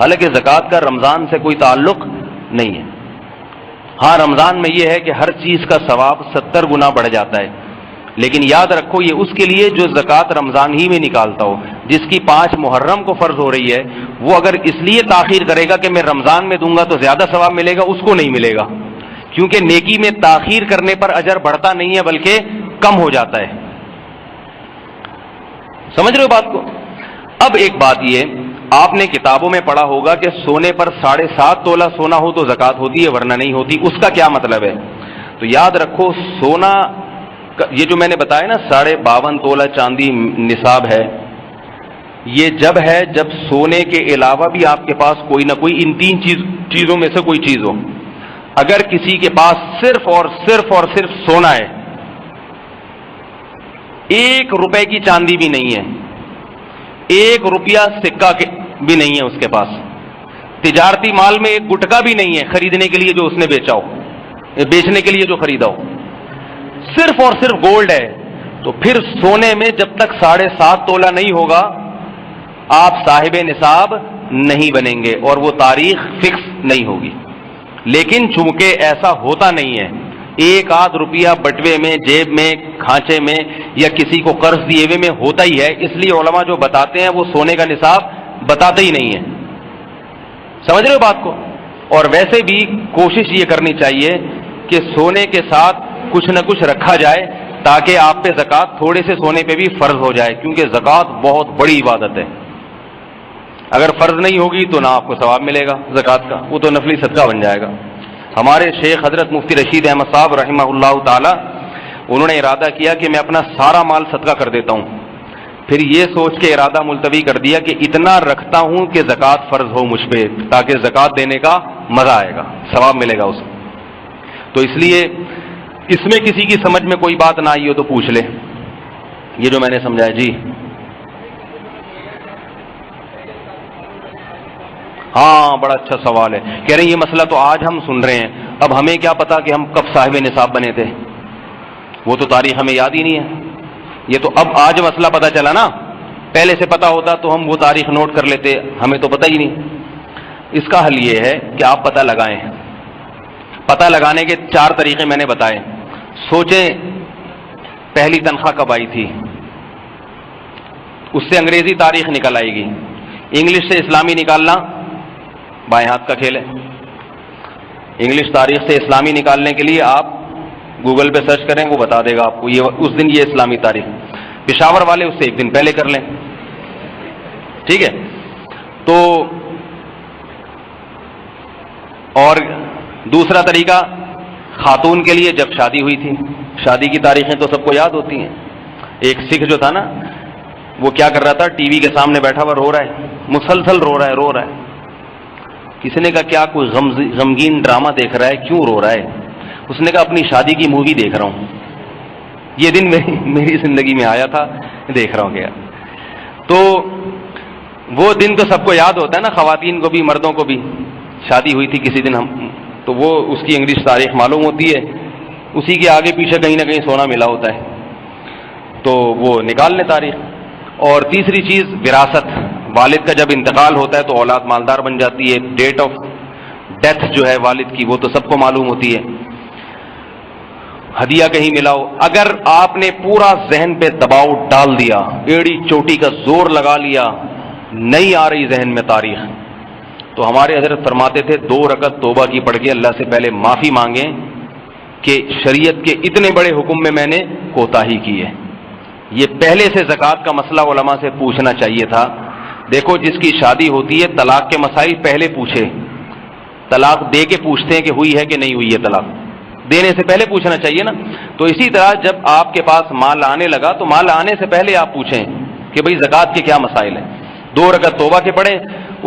حالانکہ زکوٰۃ کا رمضان سے کوئی تعلق نہیں ہے. ہاں رمضان میں یہ ہے کہ ہر چیز کا ثواب 70 گنا بڑھ جاتا ہے، لیکن یاد رکھو یہ اس کے لیے جو زکوٰۃ رمضان ہی میں نکالتا ہو. جس کی 5 محرم کو فرض ہو رہی ہے وہ اگر اس لیے تاخیر کرے گا کہ میں رمضان میں دوں گا تو زیادہ ثواب ملے گا، اس کو نہیں ملے گا، کیونکہ نیکی میں تاخیر کرنے پر اجر بڑھتا نہیں ہے بلکہ کم ہو جاتا ہے. سمجھ رہے ہو بات کو؟ اب ایک بات یہ، آپ نے کتابوں میں پڑھا ہوگا کہ سونے پر 7.5 تولہ سونا ہو تو زکوٰۃ ہوتی ہے ورنہ نہیں ہوتی. اس کا کیا مطلب ہے؟ تو یاد رکھو سونا یہ جو میں نے بتایا نا 52.5 تولہ چاندی نصاب ہے، یہ جب ہے جب سونے کے علاوہ بھی آپ کے پاس کوئی نہ کوئی ان 3 چیزوں میں سے کوئی چیز ہو. اگر کسی کے پاس صرف اور صرف سونا ہے، 1 روپے کی چاندی بھی نہیں ہے، 1 روپیہ سکہ بھی نہیں ہے اس کے پاس، تجارتی مال میں 1 گٹکا بھی نہیں ہے خریدنے کے لیے جو اس نے بیچا ہو، بیچنے کے لیے جو خریدا ہو، صرف اور صرف گولڈ ہے، تو پھر سونے میں جب تک 7.5 تولہ نہیں ہوگا آپ صاحب نصاب نہیں بنیں گے اور وہ تاریخ فکس نہیں ہوگی. لیکن چونکہ ایسا ہوتا نہیں ہے، 1 آدھ روپیہ بٹوے میں، جیب میں، کھانچے میں یا کسی کو قرض دیے ہوئے میں ہوتا ہی ہے، اس لیے علماء جو بتاتے ہیں وہ سونے کا نصاب بتاتے ہی نہیں ہیں. سمجھ رہے ہو بات کو؟ اور ویسے بھی کوشش یہ کرنی چاہیے کہ سونے کے ساتھ کچھ نہ کچھ رکھا جائے تاکہ آپ پہ زکوٰۃ تھوڑے سے سونے پہ بھی فرض ہو جائے، کیونکہ زکوٰۃ بہت بڑی عبادت ہے. اگر فرض نہیں ہوگی تو نہ آپ کو ثواب ملے گا زکوٰۃ کا، وہ تو نفلی صدقہ بن جائے گا. ہمارے شیخ حضرت مفتی رشید احمد صاحب رحمہ اللہ تعالی، انہوں نے ارادہ کیا کہ میں اپنا سارا مال صدقہ کر دیتا ہوں. پھر یہ سوچ کے ارادہ ملتوی کر دیا کہ اتنا رکھتا ہوں کہ زکوٰۃ فرض ہو مجھ پہ، تاکہ زکوٰۃ دینے کا مزہ آئے گا، ثواب ملے گا اسے. تو اس لیے اس میں کسی کی سمجھ میں کوئی بات نہ آئی ہو تو پوچھ لے، یہ جو میں نے سمجھایا. جی ہاں بڑا اچھا سوال ہے. کہہ رہے ہیں یہ مسئلہ تو آج ہم سن رہے ہیں، اب ہمیں کیا پتا کہ ہم کب صاحب نصاب بنے تھے، وہ تو تاریخ ہمیں یاد ہی نہیں ہے. یہ تو اب آج مسئلہ پتا چلا نا، پہلے سے پتا ہوتا تو ہم وہ تاریخ نوٹ کر لیتے، ہمیں تو پتہ ہی نہیں. اس کا حل یہ ہے کہ آپ پتہ لگائیں. پتہ لگانے کے 4 طریقے میں نے بتائے. سوچیں پہلی تنخواہ کب آئی تھی، اس سے انگریزی تاریخ نکل آئے گی. انگلش سے اسلامی نکالنا بائیں ہاتھ کا کھیل ہے. انگلش تاریخ سے اسلامی نکالنے کے لیے آپ گوگل پہ سرچ کریں، وہ بتا دے گا آپ کو یہ اس دن یہ اسلامی تاریخ. پشاور والے اس سے 1 دن پہلے کر لیں، ٹھیک ہے. تو اور دوسرا طریقہ خاتون کے لیے جب شادی ہوئی تھی، شادی کی تاریخیں تو سب کو یاد ہوتی ہیں. ایک سکھ جو تھا نا، وہ کیا کر رہا تھا، ٹی وی کے سامنے بیٹھا ہوا رو رہا ہے، مسلسل رو رہا ہے. کسی نے کہا کیا کوئی غمگین ڈرامہ دیکھ رہا ہے، کیوں رو رہا ہے؟ اس نے کہا اپنی شادی کی مووی دیکھ رہا ہوں، یہ دن میری زندگی میں آیا تھا، دیکھ رہا ہوں. کیا تو وہ دن تو سب کو یاد ہوتا ہے نا، خواتین کو بھی مردوں کو بھی. شادی ہوئی تھی کسی دن تو وہ اس کی انگلش تاریخ معلوم ہوتی ہے، اسی کے آگے پیچھے کہیں نہ کہیں سونا ملا ہوتا ہے، تو وہ نکال لیں تاریخ. اور تیسری چیز وراثت، والد کا جب انتقال ہوتا ہے تو اولاد مالدار بن جاتی ہے. ڈیٹ آف ڈیتھ جو ہے والد کی وہ تو سب کو معلوم ہوتی ہے. ہدیہ کہیں ملا ہو، اگر آپ نے پورا ذہن پہ دباؤ ڈال دیا، ایڑی چوٹی کا زور لگا لیا، نہیں آ رہی ذہن میں تاریخ، تو ہمارے حضرت فرماتے تھے 2 رکعت توبہ کی پڑھ کے اللہ سے پہلے معافی مانگیں کہ شریعت کے اتنے بڑے حکم میں نے کوتاہی کی ہے. یہ پہلے سے زکوٰۃ کا مسئلہ علماء سے پوچھنا چاہیے تھا. دیکھو جس کی شادی ہوتی ہے طلاق کے مسائل پہلے پوچھے، طلاق دے کے پوچھتے ہیں کہ ہوئی ہے کہ نہیں ہوئی ہے طلاق. دینے سے پہلے پوچھنا چاہیے نا. تو اسی طرح جب آپ کے پاس مال آنے لگا تو مال آنے سے پہلے آپ پوچھیں کہ بھئی زکوٰۃ کے کیا مسائل ہیں. 2 رکعت توبہ کے پڑھیں,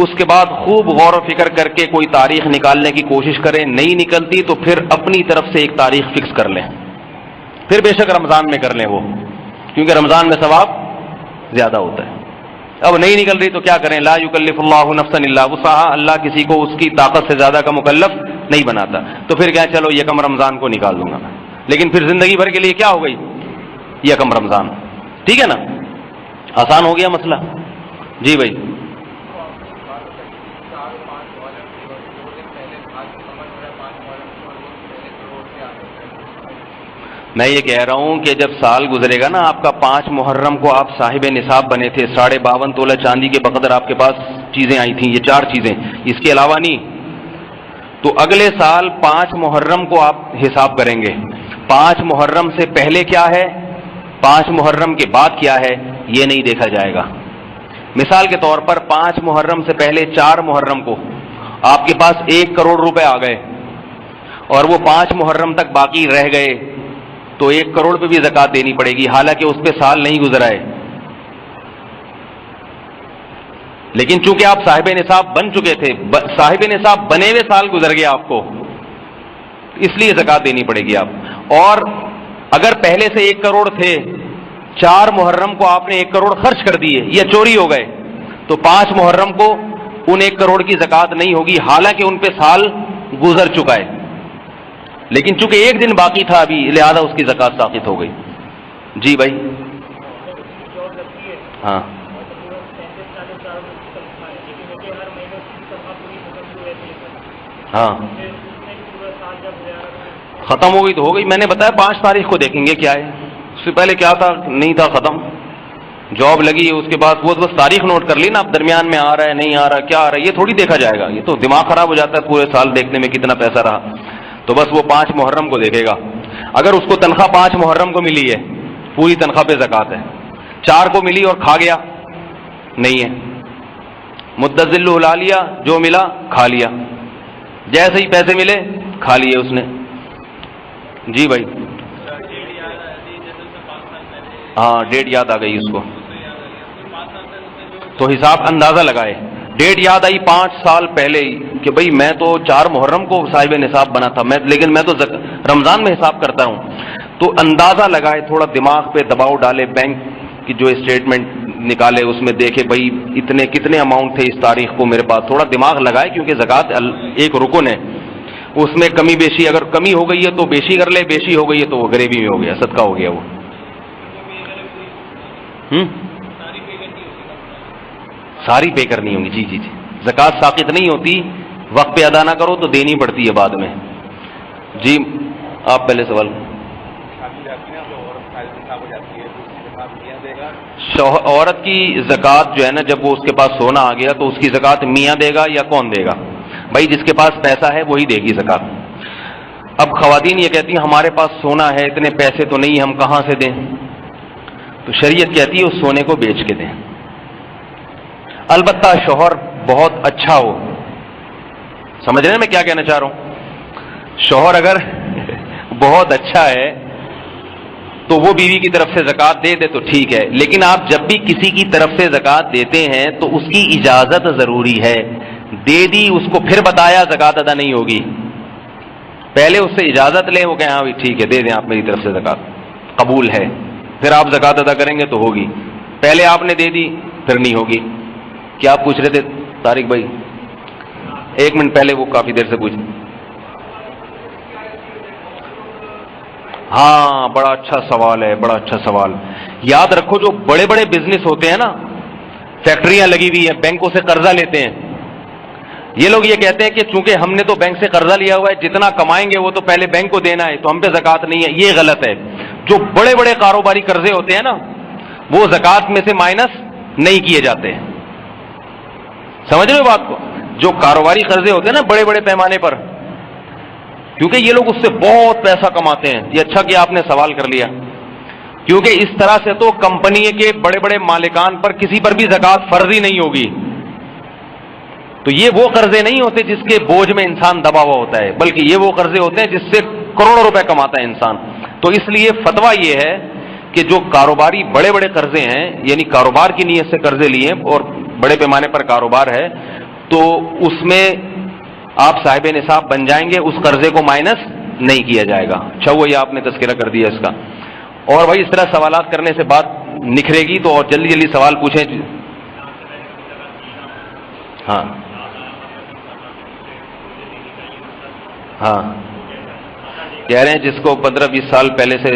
اس کے بعد خوب غور و فکر کر کے کوئی تاریخ نکالنے کی کوشش کریں. نہیں نکلتی تو پھر اپنی طرف سے ایک تاریخ فکس کر لیں. پھر بے شک رمضان میں کر لیں وہ, کیونکہ رمضان میں ثواب زیادہ ہوتا ہے. اب نہیں نکل رہی تو کیا کریں؟ لا یکلف اللہ نفسا الا وسعها, اللہ کسی کو اس کی طاقت سے زیادہ کا مکلف نہیں بناتا. تو پھر کیا, چلو یکم رمضان کو نکال دوں گا میں, لیکن پھر زندگی بھر کے لیے کیا ہو گئی؟ یکم رمضان. ٹھیک ہے نا, آسان ہو گیا مسئلہ. جی بھائی. میں یہ کہہ رہا ہوں کہ جب سال گزرے گا نا آپ کا, 5 محرم کو آپ صاحب نصاب بنے تھے, 52.5 تولہ چاندی کے بقدر آپ کے پاس چیزیں آئی تھیں, یہ 4 چیزیں, اس کے علاوہ نہیں. تو اگلے سال 5 محرم کو آپ حساب کریں گے. 5 محرم سے پہلے کیا ہے, 5 محرم کے بعد کیا ہے, یہ نہیں دیکھا جائے گا. مثال کے طور پر 5 محرم سے پہلے 4 محرم کو آپ کے پاس 1 کروڑ روپے آ گئے اور وہ 5 محرم تک باقی رہ گئے, تو 1 کروڑ پہ بھی زکوٰۃ دینی پڑے گی, حالانکہ اس پہ سال نہیں گزرا ہے. لیکن چونکہ آپ صاحب نصاب بن چکے تھے, صاحب نصاب بنے ہوئے سال گزر گیا آپ کو, اس لیے زکوٰۃ دینی پڑے گی آپ. اور اگر پہلے سے 1 کروڑ تھے, 4 محرم کو آپ نے 1 کروڑ خرچ کر دیے یا چوری ہو گئے, تو 5 محرم کو ان 1 کروڑ کی زکوٰۃ نہیں ہوگی, حالانکہ ان پہ سال گزر چکا ہے. لیکن چونکہ 1 دن باقی تھا ابھی, لہذا اس کی زکوٰۃ ساقط ہو گئی. جی بھائی. ہاں ہاں ختم ہو گئی تو ہو گئی. میں نے بتایا 5 تاریخ کو دیکھیں گے کیا ہے, اس سے پہلے کیا تھا, نہیں تھا, ختم. جاب لگی ہے اس کے بعد وہ بس تاریخ نوٹ کر لی نا, اب درمیان میں آ رہا ہے نہیں آ رہا, کیا آ رہا ہے, یہ تھوڑی دیکھا جائے گا. یہ تو دماغ خراب ہو جاتا ہے پورے سال دیکھنے میں کتنا پیسہ رہا. تو بس وہ 5 محرم کو دیکھے گا. اگر اس کو تنخواہ 5 محرم کو ملی ہے, پوری تنخواہ پہ زکوٰۃ ہے. 4 کو ملی اور کھا گیا, نہیں ہے. مدذل الا لیا, جو ملا کھا لیا, جیسے ہی پیسے ملے کھا لیے اس نے. جی بھائی. ہاں ڈیٹ یاد آ گئی اس کو, تو حساب اندازہ لگائے. ڈیٹ یاد آئی 5 سال پہلے ہی کہ بھئی میں تو 4 محرم کو صاحب نصاب بنا تھا, لیکن میں تو رمضان میں حساب کرتا ہوں. تو اندازہ لگائے, تھوڑا دماغ پہ دباؤ ڈالے, بینک کی جو اسٹیٹمنٹ نکالے اس میں دیکھے بھئی کتنے اماؤنٹ تھے اس تاریخ کو میرے پاس, تھوڑا دماغ لگائے, کیونکہ زکوٰۃ ایک رکن ہے, اس میں کمی بیشی, اگر کمی ہو گئی ہے تو بیشی کر لے, بیشی ہو گئی ہے تو وہ غریبی میں ہو گیا, صدقہ ہو گیا وہ. ساری پے کرنی ہوں گی. جی جی جی. زکوٰۃ ساقط نہیں ہوتی, وقت پہ ادا نہ کرو تو دینی پڑتی ہے بعد میں. جی آپ پہلے سوال. عورت کی زکوٰۃ جو ہے نا, جب وہ اس کے پاس سونا آ گیا تو اس کی زکوٰۃ میاں دے گا یا کون دے گا؟ بھائی جس کے پاس پیسہ ہے وہی دے گی زکوٰۃ. اب خواتین یہ کہتی ہیں ہمارے پاس سونا ہے, اتنے پیسے تو نہیں, ہم کہاں سے دیں؟ تو شریعت کہتی ہے اس سونے کو بیچ کے دیں. البتہ شوہر بہت اچھا ہو. سمجھ رہے ہیں میں کیا کہنا چاہ رہا ہوں؟ شوہر اگر بہت اچھا ہے تو وہ بیوی کی طرف سے زکوٰۃ دے دے تو ٹھیک ہے, لیکن آپ جب بھی کسی کی طرف سے زکوٰۃ دیتے ہیں تو اس کی اجازت ضروری ہے. دے دی, اس کو پھر بتایا زکوٰۃ ادا نہیں ہوگی. پہلے اس سے اجازت لیں, وہ کہیں ہاں بھی ٹھیک ہے دے دیں آپ میری طرف سے زکوٰۃ, قبول ہے, پھر آپ زکوٰۃ ادا کریں گے تو ہوگی. پہلے آپ نے دے دی پھر نہیں ہوگی. کیا آپ پوچھ رہے تھے طارق بھائی؟ 1 منٹ پہلے وہ کافی دیر سے پوچھ. ہاں بڑا اچھا سوال ہے, بڑا اچھا سوال. یاد رکھو جو بڑے بڑے بزنس ہوتے ہیں نا, فیکٹریاں لگی ہوئی ہیں, بینکوں سے قرضہ لیتے ہیں, یہ لوگ یہ کہتے ہیں کہ چونکہ ہم نے تو بینک سے قرضہ لیا ہوا ہے, جتنا کمائیں گے وہ تو پہلے بینک کو دینا ہے, تو ہم پہ زکوٰۃ نہیں ہے. یہ غلط ہے. جو بڑے بڑے کاروباری قرضے ہوتے ہیں نا, وہ زکوٰۃ میں سے مائنس نہیں کیے جاتے. سمجھ رہے ہو بات کو؟ جو کاروباری قرضے ہوتے ہیں نا بڑے بڑے پیمانے پر, کیونکہ یہ لوگ اس سے بہت پیسہ کماتے ہیں. یہ اچھا کہ آپ نے سوال کر لیا, کیونکہ اس طرح سے تو کمپنی کے بڑے بڑے مالکان پر کسی پر بھی زکوٰۃ فرض ہی نہیں ہوگی. تو یہ وہ قرضے نہیں ہوتے جس کے بوجھ میں انسان دبا ہوا ہوتا ہے, بلکہ یہ وہ قرضے ہوتے ہیں جس سے کروڑوں روپے کماتا ہے انسان. تو اس لیے فتویٰ یہ ہے کہ جو کاروباری بڑے بڑے قرضے ہیں، یعنی کاروبار کی نیت سے قرضے لیے اور بڑے پیمانے پر کاروبار ہے، تو اس میں آپ صاحب نصاب بن جائیں گے، اس قرضے کو مائنس نہیں کیا جائے گا. اچھا وہ یہ آپ نے تذکرہ کر دیا اس کا. اور بھائی اس طرح سوالات کرنے سے بات نکھرے گی، تو اور جلدی جلدی سوال پوچھیں. ہاں ہاں کہہ رہے ہیں جس کو 15-20 سال پہلے سے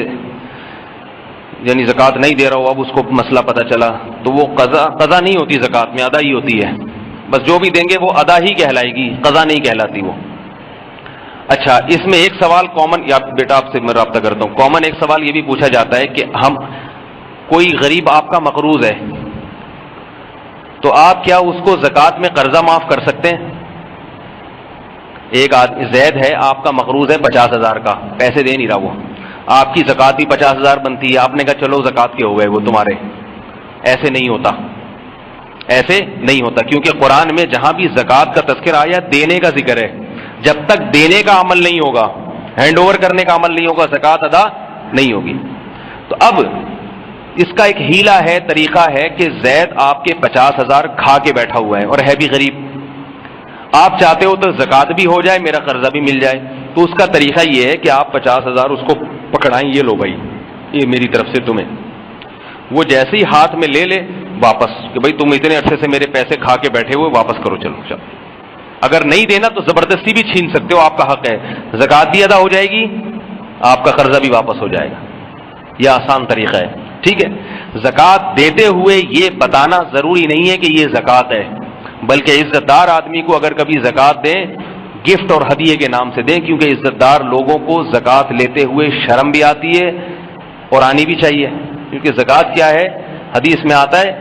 یعنی زکوٰۃ نہیں دے رہا ہو، اب اس کو مسئلہ پتہ چلا، تو وہ قضا نہیں ہوتی، زکوٰۃ میں ادا ہی ہوتی ہے. بس جو بھی دیں گے وہ ادا ہی کہلائے گی، قضا نہیں کہلاتی وہ. اچھا اس میں ایک سوال کامن، یا بیٹا آپ سے میں رابطہ کرتا ہوں، کامن ایک سوال یہ بھی پوچھا جاتا ہے کہ ہم کوئی غریب آپ کا مقروض ہے، تو آپ کیا اس کو زکوٰۃ میں قرضہ معاف کر سکتے ہیں؟ ایک زید ہے آپ کا مقروض ہے 50,000 کا، پیسے دے نہیں رہا وہ، آپ کی زکوٰۃ ہی 50,000 بنتی ہے، آپ نے کہا چلو زکوٰۃ کے ہو گئے وہ تمہارے. ایسے نہیں ہوتا، ایسے نہیں ہوتا، کیونکہ قرآن میں جہاں بھی زکوٰۃ کا تذکرہ آیا دینے کا ذکر ہے. جب تک دینے کا عمل نہیں ہوگا، ہینڈ اوور کرنے کا عمل نہیں ہوگا، زکوٰۃ ادا نہیں ہوگی. تو اب اس کا ایک ہیلا ہے، طریقہ ہے کہ زید آپ کے 50,000 کھا کے بیٹھا ہوا ہے اور ہے بھی غریب. آپ چاہتے ہو تو زکوٰۃ بھی ہو جائے، میرا قرضہ بھی مل جائے. تو اس کا طریقہ یہ ہے کہ آپ 50,000 اس کو پکڑائیں، یہ لو بھائی یہ میری طرف سے تمہیں. وہ جیسے ہی ہاتھ میں لے لے واپس کہ بھائی تم اتنے عرصے سے میرے پیسے کھا کے بیٹھے ہوئے، واپس کرو، چلو. اگر نہیں دینا تو زبردستی بھی چھین سکتے ہو، آپ کا حق ہے. زکوٰۃ بھی ادا ہو جائے گی، آپ کا قرضہ بھی واپس ہو جائے گا. یہ آسان طریقہ ہے. ٹھیک ہے. زکوٰۃ دیتے ہوئے یہ بتانا ضروری نہیں ہے کہ یہ زکوٰۃ ہے، بلکہ عزت دار آدمی کو اگر کبھی زکوٰۃ دیں، گفٹ اور ہدیے کے نام سے دیں، کیونکہ عزت دار لوگوں کو زکوٰۃ لیتے ہوئے شرم بھی آتی ہے اور آنی بھی چاہیے. کیونکہ زکوٰۃ کیا ہے؟ حدیث میں آتا ہے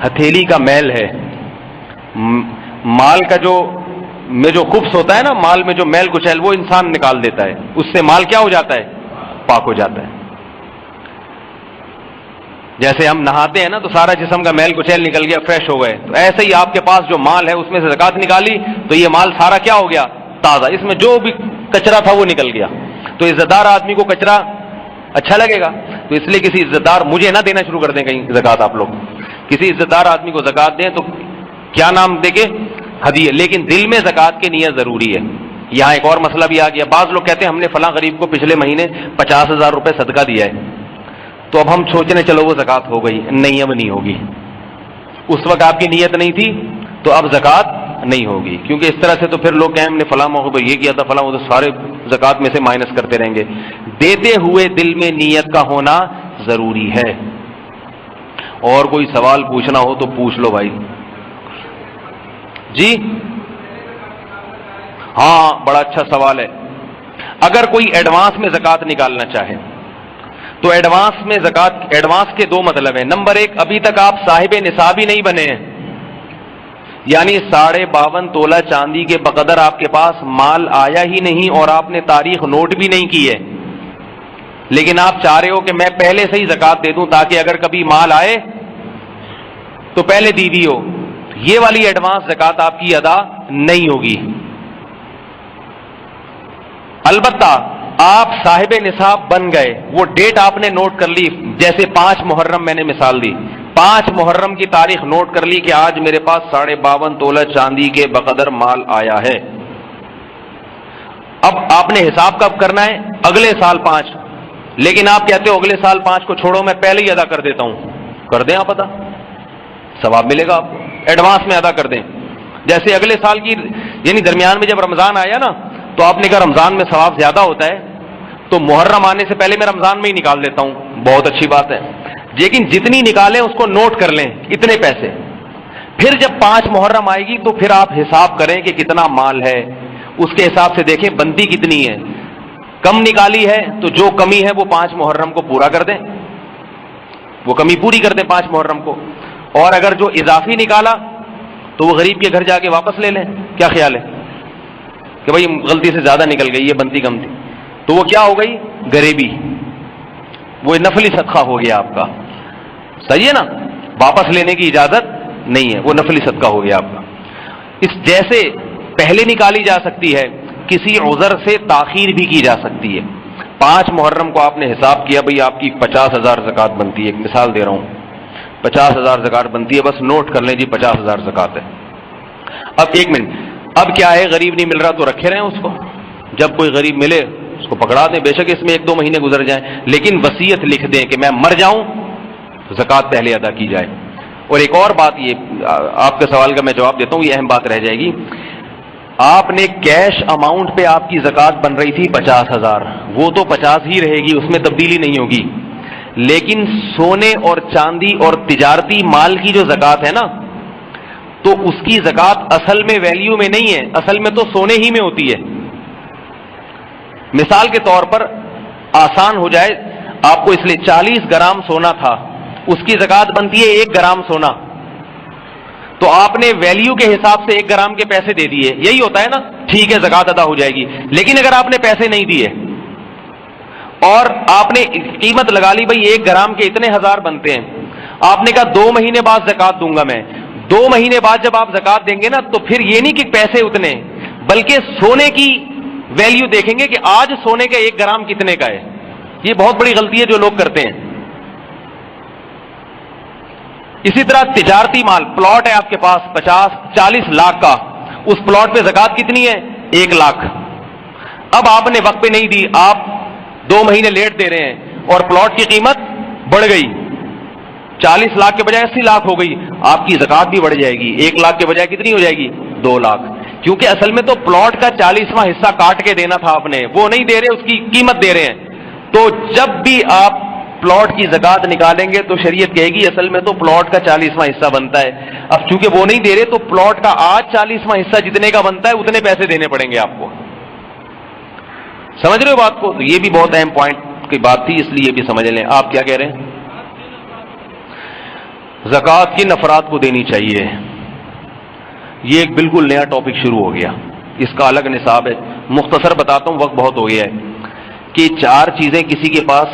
ہتھیلی کا میل ہے. مال کا جو خبث ہوتا ہے نا، مال میں جو میل کچیل وہ انسان نکال دیتا ہے، اس سے مال کیا ہو جاتا ہے؟ پاک ہو جاتا ہے. جیسے ہم نہاتے ہیں نا تو سارا جسم کا میل کچیل نکل گیا، فریش ہو گئے. تو ایسے ہی آپ کے پاس جو مال ہے اس میں سے زکوٰۃ نکالی تو یہ مال سارا کیا ہو گیا؟ تازہ. اس میں جو بھی کچرا تھا وہ نکل گیا. تو عزت دار آدمی کو کچرا اچھا لگے گا، تو اس لیے کسی عزت دار، مجھے نہ دینا شروع کر دیں کہیں زکوٰۃ آپ لوگ، کسی عزت دار آدمی کو زکوٰۃ دیں تو کیا نام دے کے؟ ہدیہ. لیکن دل میں زکوٰۃ کی نیت ضروری ہے. یہاں ایک اور مسئلہ بھی آ گیا. بعض لوگ کہتے ہیں ہم نے فلاں غریب کو پچھلے مہینے 50,000 روپے صدقہ دیا ہے، تو اب ہم سوچنے چلو وہ زکوٰۃ ہو گئی. نہیں، اب نہیں ہوگی. اس وقت آپ کی نیت نہیں تھی تو اب زکوٰۃ نہیں ہوگی، کیونکہ اس طرح سے تو پھر لوگ کہیں ہم نے فلاں موقع پر یہ کیا تھا، فلاں، وہ تو سارے زکوٰۃ میں سے مائنس کرتے رہیں گے. دیتے ہوئے دل میں نیت کا ہونا ضروری ہے. اور کوئی سوال پوچھنا ہو تو پوچھ لو بھائی. جی ہاں، بڑا اچھا سوال ہے. اگر کوئی ایڈوانس میں زکوٰۃ نکالنا چاہے تو ایڈوانس کے دو مطلب ہیں. نمبر ایک، ابھی تک آپ صاحب نصاب ہی نہیں بنے ہیں، یعنی 52.5 تولہ چاندی کے بقدر آپ کے پاس مال آیا ہی نہیں اور آپ نے تاریخ نوٹ بھی نہیں کی ہے، لیکن آپ چاہ رہے ہو کہ میں پہلے سے ہی زکوٰۃ دے دوں تاکہ اگر کبھی مال آئے تو پہلے دی دی ہو. یہ والی ایڈوانس زکوٰۃ آپ کی ادا نہیں ہوگی. البتہ آپ صاحب نصاب بن گئے، وہ ڈیٹ آپ نے نوٹ کر لی، جیسے 5 محرم میں نے مثال دی، 5 محرم کی تاریخ نوٹ کر لی کہ آج میرے پاس 52.5 تولہ چاندی کے بقدر مال آیا ہے. اب آپ نے حساب کب کرنا ہے؟ اگلے سال 5. لیکن آپ کہتے ہو اگلے سال 5 کو چھوڑو، میں پہلے ہی ادا کر دیتا ہوں. کر دیں آپ ادا، ثواب ملے گا آپ کو. ایڈوانس میں ادا کر دیں. جیسے اگلے سال کی یعنی درمیان میں جب رمضان آیا نا تو آپ نے کہا رمضان میں ثواب زیادہ ہوتا ہے تو محرم آنے سے پہلے میں رمضان میں ہی نکال دیتا ہوں. بہت اچھی بات ہے، لیکن جتنی نکالیں اس کو نوٹ کر لیں، اتنے پیسے. پھر جب 5 محرم آئے گی تو پھر آپ حساب کریں کہ کتنا مال ہے، اس کے حساب سے دیکھیں بنتی کتنی ہے. کم نکالی ہے تو جو کمی ہے وہ 5 محرم کو پورا کر دیں، وہ کمی پوری کر دیں 5 محرم کو. اور اگر جو اضافی نکالا تو وہ غریب کے گھر جا کے واپس لے لیں. کیا خیال ہے کہ بھائی غلطی سے زیادہ نکل گئی، یہ بنتی کم تھی، تو وہ کیا ہو گئی؟ غریبی. وہ نفلی صدقہ ہو گیا آپ کا. صحیح ہے نا؟ واپس لینے کی اجازت نہیں ہے، وہ نفلی صدقہ ہو گیا آپ کا. اس جیسے پہلے نکالی جا سکتی ہے، کسی عذر سے تاخیر بھی کی جا سکتی ہے. 5 محرم کو آپ نے حساب کیا بھئی آپ کی 50,000 زکوٰۃ بنتی ہے، ایک مثال دے رہا ہوں، 50,000 زکوٰۃ بنتی ہے، بس نوٹ کر لیں جی 50,000 زکوٰۃ ہے۔ اب ایک منٹ، اب کیا ہے، غریب نہیں مل رہا تو رکھے رہیں اس کو، جب کوئی غریب ملے اس کو پکڑا دیں، بے شک اس میں 1-2 مہینے گزر جائیں، لیکن وصیت لکھ دیں کہ میں مر جاؤں زکوٰۃ پہلے ادا کی جائے۔ اور ایک اور بات، یہ آپ کے سوال کا میں جواب دیتا ہوں، یہ اہم بات رہ جائے گی۔ آپ نے کیش اماؤنٹ پہ آپ کی زکوٰۃ بن رہی تھی 50,000، وہ تو 50 ہی رہے گی، اس میں تبدیلی نہیں ہوگی، لیکن سونے اور چاندی اور تجارتی مال کی جو زکوٰۃ ہے نا، تو اس کی زکوٰۃ اصل میں ویلیو میں نہیں ہے، اصل میں تو سونے ہی میں ہوتی ہے۔ مثال کے طور پر آسان ہو جائے آپ کو، اس لیے 40 گرام سونا تھا، اس کی زکوٰۃ بنتی ہے 1 گرام سونا، تو آپ نے ویلیو کے حساب سے 1 گرام کے پیسے دے دیے، یہی ہوتا ہے نا، ٹھیک ہے زکوٰۃ ادا ہو جائے گی۔ لیکن اگر آپ نے پیسے نہیں دیے اور آپ نے قیمت لگا لی بھئی 1 گرام کے اتنے ہزار بنتے ہیں، آپ نے کہا 2 مہینے بعد زکوٰۃ دوں گا میں، 2 مہینے بعد جب آپ زکوٰۃ دیں گے نا، تو پھر یہ نہیں کہ پیسے اتنے، بلکہ سونے کی ویلیو دیکھیں گے کہ آج سونے کا 1 گرام کتنے کا ہے۔ یہ بہت بڑی غلطی ہے جو لوگ کرتے ہیں۔ اسی طرح تجارتی مال، پلاٹ ہے آپ کے پاس 40 لاکھ کا، اس پلاٹ پہ زکوٰۃ کتنی ہے؟ 1 لاکھ۔ اب آپ نے وقت پہ نہیں دی، آپ 2 مہینے لیٹ دے رہے ہیں اور پلاٹ کی قیمت بڑھ گئی، 40 لاکھ کے بجائے 80 لاکھ ہو گئی، آپ کی زکوٰۃ بھی بڑھ جائے گی، 1 لاکھ کے بجائے کتنی ہو جائے گی؟ 2 لاکھ، کیونکہ اصل میں تو پلاٹ کا 40واں حصہ کاٹ کے دینا تھا آپ نے، وہ نہیں دے رہے، اس کی قیمت دے رہے ہیں۔ تو جب بھی آپ پلاٹ کی زکوٰۃ نکالیں گے تو شریعت کہے گی اصل میں تو پلاٹ کا 40واں حصہ بنتا ہے، اب چونکہ وہ نہیں دے رہے تو پلاٹ کا آج 40واں حصہ جتنے کا بنتا ہے اتنے پیسے دینے پڑیں گے آپ کو۔ سمجھ رہے ہو بات کو؟ تو یہ بھی بہت اہم پوائنٹ کی بات تھی، اس لیے یہ بھی سمجھ لیں۔ آپ کیا کہہ رہے ہیں؟ زکوٰۃ کن افراد کو دینی چاہیے، یہ ایک بالکل نیا ٹاپک شروع ہو گیا، اس کا الگ نصاب ہے۔ مختصر بتاتا ہوں، وقت بہت ہو گیا ہے، کہ 4 چیزیں کسی کے پاس،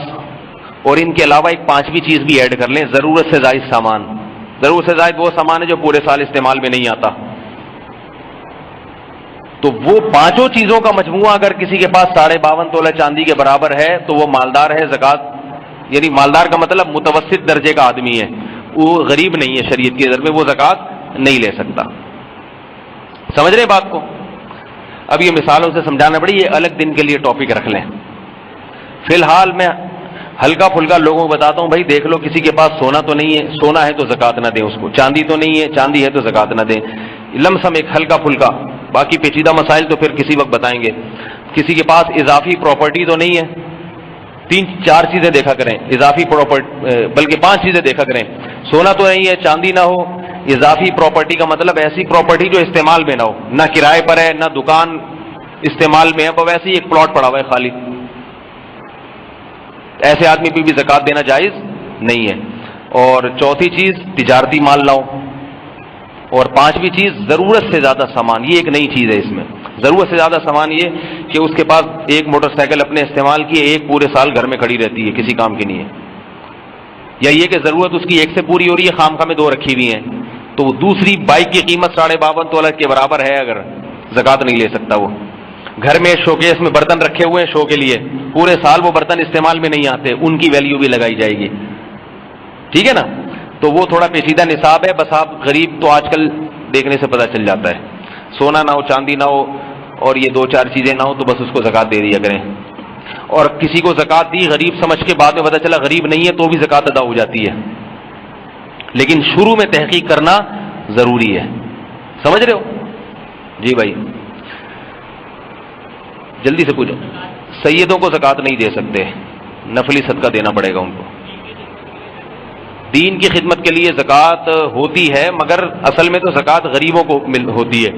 اور ان کے علاوہ ایک 5ویں چیز بھی ایڈ کر لیں، ضرورت سے زائد سامان۔ ضرورت سے زائد وہ سامان ہے جو پورے سال استعمال میں نہیں آتا، تو وہ 5 چیزوں کا مجموعہ اگر کسی کے پاس 52.5 تولہ چاندی کے برابر ہے تو وہ مالدار ہے۔ زکوٰۃ یعنی مالدار کا مطلب متوسط درجے کا آدمی ہے، وہ غریب نہیں ہے، شریعت کی نظر میں وہ زکوٰۃ نہیں لے سکتا۔ سمجھ رہے بات کو؟ اب یہ مثالوں سے سمجھانا پڑی، یہ الگ دن کے لیے ٹاپک رکھ لیں۔ فی الحال میں ہلکا پھلکا لوگوں کو بتاتا ہوں، بھائی دیکھ لو کسی کے پاس سونا تو نہیں ہے، سونا ہے تو زکوٰۃ نہ دیں اس کو، چاندی تو نہیں ہے، چاندی ہے تو زکوٰۃ نہ دیں، لمسم ایک ہلکا پھلکا، باقی پیچیدہ مسائل تو پھر کسی وقت بتائیں گے۔ کسی کے پاس اضافی پراپرٹی تو نہیں ہے، 3-4 چیزیں دیکھا کریں، اضافی پراپرٹی بلکہ 5 چیزیں دیکھا کریں، سونا تو نہیں ہے، چاندی نہ ہو، اضافی پراپرٹی کا مطلب ایسی پراپرٹی جو استعمال میں نہ ہو، نہ کرائے پر ہے نہ دکان استعمال میں ہے، وہ ویسے ہی ایک پلاٹ پڑا ہوا ہے خالی، ایسے آدمی پہ بھی زکوٰۃ دینا جائز نہیں ہے۔ اور چوتھی چیز تجارتی مال لاؤ، اور 5ویں چیز ضرورت سے زیادہ سامان، یہ ایک نئی چیز ہے اس میں۔ ضرورت سے زیادہ سامان یہ کہ اس کے پاس ایک موٹر سائیکل اپنے استعمال کی ایک پورے سال گھر میں کھڑی رہتی ہے، کسی کام کی نہیں ہے، یا یہ کہ ضرورت اس کی ایک سے پوری ہو رہی ہے، خامخواہ میں 2 رکھی ہوئی ہیں، تو دوسری بائک کی قیمت 52.5 تولہ کے برابر ہے، اگر زکوٰۃ نہیں لے سکتا وہ۔ گھر میں شوکیس میں برتن رکھے ہوئے ہیں شو کے لیے، پورے سال وہ برتن استعمال میں نہیں آتے، ان کی ویلیو بھی لگائی جائے گی، ٹھیک ہے نا؟ تو وہ تھوڑا پیچیدہ نصاب ہے، بس آپ غریب تو آج کل دیکھنے سے پتہ چل جاتا ہے، سونا نہ ہو، چاندی نہ ہو، اور یہ 2-4 چیزیں نہ ہو تو بس اس کو زکوٰۃ دے دیا کریں۔ اور کسی کو زکوٰۃ دی غریب سمجھ کے، بعد میں پتہ چلا غریب نہیں ہے تو بھی زکوٰۃ ادا ہو جاتی ہے، لیکن شروع میں تحقیق کرنا ضروری ہے۔ سمجھ رہے ہو؟ جی بھائی جلدی سے پوچھو۔ سیدوں کو زکوٰۃ نہیں دے سکتے، نفلی صدقہ دینا پڑے گا ان کو۔ دین کی خدمت کے لیے زکوٰۃ ہوتی ہے، مگر اصل میں تو زکوٰۃ غریبوں کو ہوتی ہے،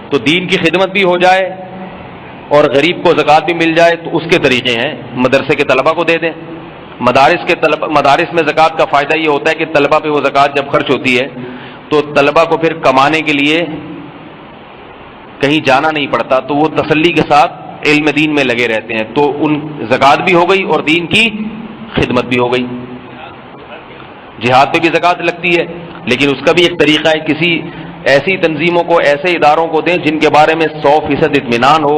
تو دین کی خدمت بھی ہو جائے اور غریب کو زکوٰۃ بھی مل جائے تو اس کے طریقے ہیں۔ مدرسے کے طلبہ کو دے دیں، مدارس میں زکوٰۃ کا فائدہ یہ ہوتا ہے کہ طلبہ پہ وہ زکوٰۃ جب خرچ ہوتی ہے تو طلبہ کو پھر کمانے کے لیے کہیں جانا نہیں پڑتا، تو وہ تسلی کے ساتھ علم دین میں لگے رہتے ہیں، تو ان زکوٰۃ بھی ہو گئی اور دین کی خدمت بھی ہو گئی۔ جہاد پہ بھی زکوٰۃ لگتی ہے، لیکن اس کا بھی ایک طریقہ ہے، کسی ایسی تنظیموں کو، ایسے اداروں کو دیں جن کے بارے میں 100% اطمینان ہو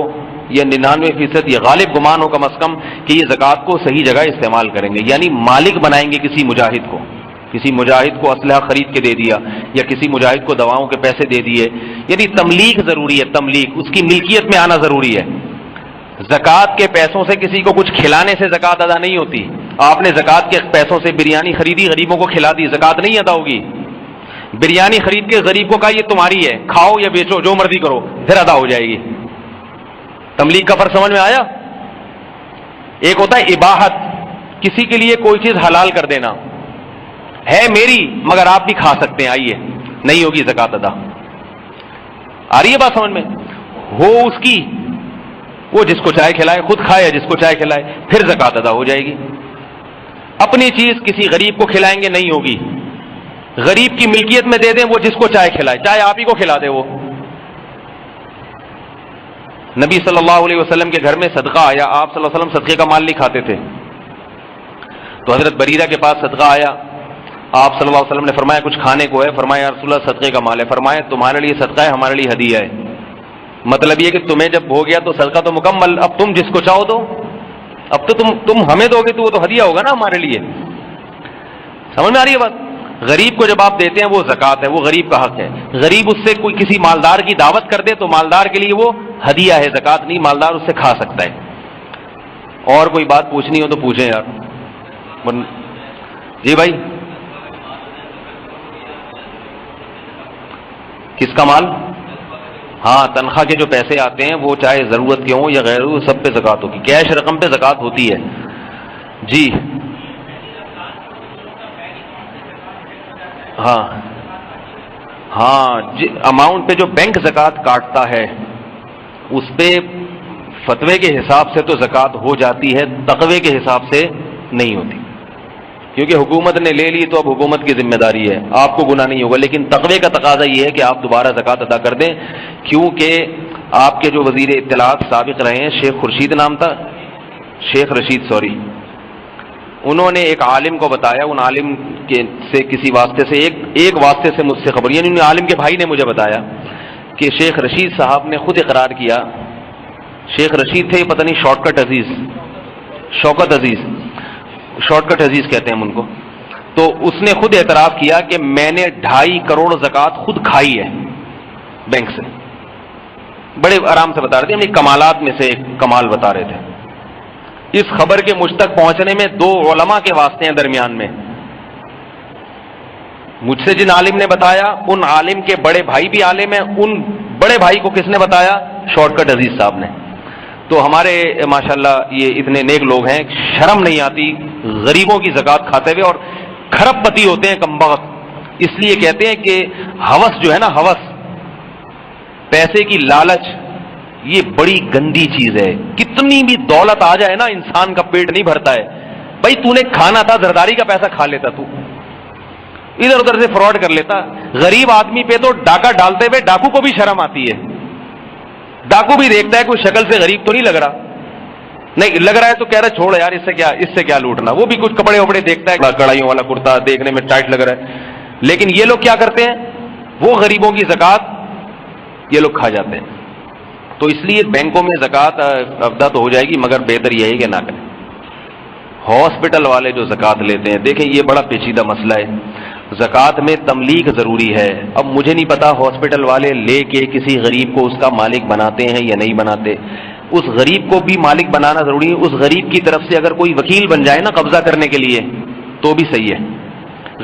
یا 99% یہ غالب گمان ہو کم از کم کہ یہ زکوٰۃ کو صحیح جگہ استعمال کریں گے، یعنی مالک بنائیں گے کسی مجاہد کو اسلحہ خرید کے دے دیا، یا کسی مجاہد کو دواؤں کے پیسے دے دیے، یعنی تملیک ضروری ہے، تملیک اس کی ملکیت میں آنا ضروری ہے۔ زکوٰۃ کے پیسوں سے کسی کو کچھ کھلانے سے زکوٰۃ ادا نہیں ہوتی۔ آپ نے زکوٰۃ کے پیسوں سے بریانی خریدی، غریبوں کو کھلا دی، زکوٰۃ نہیں ادا ہوگی۔ بریانی خرید کے غریب کو کہا یہ تمہاری ہے، کھاؤ یا بیچو، جو مرضی کرو، پھر ادا ہو جائے گی۔ تملیغ کا فرق سمجھ میں آیا؟ ایک ہوتا ہے اباحت، کسی کے لیے کوئی چیز حلال کر دینا، ہے میری مگر آپ بھی کھا سکتے ہیں، آئیے، نہیں ہوگی زکوٰۃ ادا۔ آ رہی ہے بات سمجھ میں؟ ہو اس کی، وہ جس کو چائے کھلائے، خود کھائے یا جس کو چائے کھلائے، پھر زکوٰۃ ادا ہو جائے گی۔ اپنی چیز کسی غریب کو کھلائیں گے نہیں ہوگی، غریب کی ملکیت میں دے دیں، وہ جس کو چائے کھلائے، چائے آپ ہی کو کھلا دے وہ۔ نبی صلی اللہ علیہ وسلم کے گھر میں صدقہ آیا، آپ صلی اللہ علیہ وسلم صدقے کا مال نہیں کھاتے تھے، تو حضرت بریرہ کے پاس صدقہ آیا، آپ صلی اللہ علیہ وسلم نے فرمایا کچھ کھانے کو ہے؟ فرمایا یا رسول اللہ صدقے کا مال ہے۔ فرمایا تمہارے لیے صدقہ ہے، ہمارے لیے ہدیہ ہے۔ مطلب یہ کہ تمہیں جب ہو گیا تو صدقہ تو مکمل، اب تم جس کو چاہو دو، اب تو تم ہمیں دو گے تو وہ تو ہدیہ ہوگا نا ہمارے لیے۔ سمجھ میں آ رہی ہے بات؟ غریب کو جب آپ دیتے ہیں وہ زکوٰۃ ہے، وہ غریب کا حق ہے۔ غریب اس سے کوئی کسی مالدار کی دعوت کر دے تو مالدار کے لیے وہ ہدیہ ہے، زکوٰۃ نہیں، مالدار اس سے کھا سکتا ہے۔ اور کوئی بات پوچھنی ہو تو پوچھیں یار۔ جی بھائی، کس کا مال؟ ہاں، تنخواہ کے جو پیسے آتے ہیں وہ چاہے ضرورت کے ہوں یا غیر، سب پہ زکوٰۃ ہوگی، کیش رقم پہ زکوٰۃ ہوتی ہے۔ جی ہاں اماؤنٹ پہ جو بینک زکوٰۃ کاٹتا ہے اس پہ فتوے کے حساب سے تو زکوٰۃ ہو جاتی ہے، تقوی کے حساب سے نہیں ہوتی، کیونکہ حکومت نے لے لی تو اب حکومت کی ذمہ داری ہے، آپ کو گناہ نہیں ہوگا۔ لیکن تقوی کا تقاضا یہ ہے کہ آپ دوبارہ زکوٰۃ ادا کر دیں، کیونکہ آپ کے جو وزیر اطلاعات سابق رہے ہیں، شیخ خورشید نام تھا، شیخ رشید سوری، انہوں نے ایک عالم کو بتایا، ان عالم کے سے کسی واسطے سے ایک واسطے سے مجھ سے خبر، یعنی ان عالم کے بھائی نے مجھے بتایا کہ شیخ رشید صاحب نے خود اقرار کیا، شیخ رشید تھے، پتہ نہیں شوکت عزیز کہتے ہیں ان کو، تو اس نے خود اعتراف کیا کہ میں نے 2.5 کروڑ زکوٰۃ خود کھائی ہے بینک سے۔ بڑے آرام سے بتا رہے تھے، اپنی کمالات میں سے ایک کمال بتا رہے تھے۔ اس خبر کے مجھ تک پہنچنے میں 2 علماء کے واسطے ہیں درمیان میں، مجھ سے جن عالم نے بتایا ان عالم کے بڑے بھائی بھی عالم ہیں، ان بڑے بھائی کو کس نے بتایا؟ شارٹ کٹ عزیز صاحب نے۔ تو ہمارے ماشاءاللہ یہ اتنے نیک لوگ ہیں، شرم نہیں آتی غریبوں کی زکوٰۃ کھاتے ہوئے، اور کھرب پتی ہوتے ہیں کمبخت، اس لیے کہتے ہیں کہ ہوس جو ہے نا، ہوس، پیسے کی لالچ، یہ بڑی گندی چیز ہے۔ کتنی بھی دولت آ جائے نا، انسان کا پیٹ نہیں بھرتا ہے۔ بھائی تو نے کھانا تھا، زرداری کا پیسہ کھا لیتا، تو ادھر ادھر سے فراڈ کر لیتا۔ غریب آدمی پہ تو ڈاکہ ڈالتے ہوئے ڈاکو کو بھی شرم آتی ہے، ڈاکو بھی دیکھتا ہے کوئی شکل سے غریب تو نہیں لگ رہا، نہیں لگ رہا ہے تو کہہ رہا چھوڑ یار، اس سے کیا لوٹنا۔ وہ بھی کچھ کپڑے وپڑے دیکھتا ہے، کڑھائیوں والا کرتا دیکھنے میں ٹائٹ لگ رہا ہے، لیکن یہ لوگ کیا کرتے ہیں؟ وہ غریبوں کی زکوٰۃ یہ لوگ کھا جاتے ہیں۔ تو اس لیے بینکوں میں زکوٰۃ افدا تو ہو جائے گی، مگر بہتر یہ ہے کہ نہ کریں۔ ہاسپٹل والے جو زکوٰۃ لیتے ہیں، دیکھیں یہ بڑا پیچیدہ مسئلہ ہے، زکوٰۃ میں تملیغ ضروری ہے۔ اب مجھے نہیں پتا ہاسپٹل والے لے کے کسی غریب کو اس کا مالک بناتے ہیں یا نہیں بناتے، اس غریب کو بھی مالک بنانا ضروری ہے۔ اس غریب کی طرف سے اگر کوئی وکیل بن جائے نا قبضہ کرنے کے لیے تو بھی صحیح ہے۔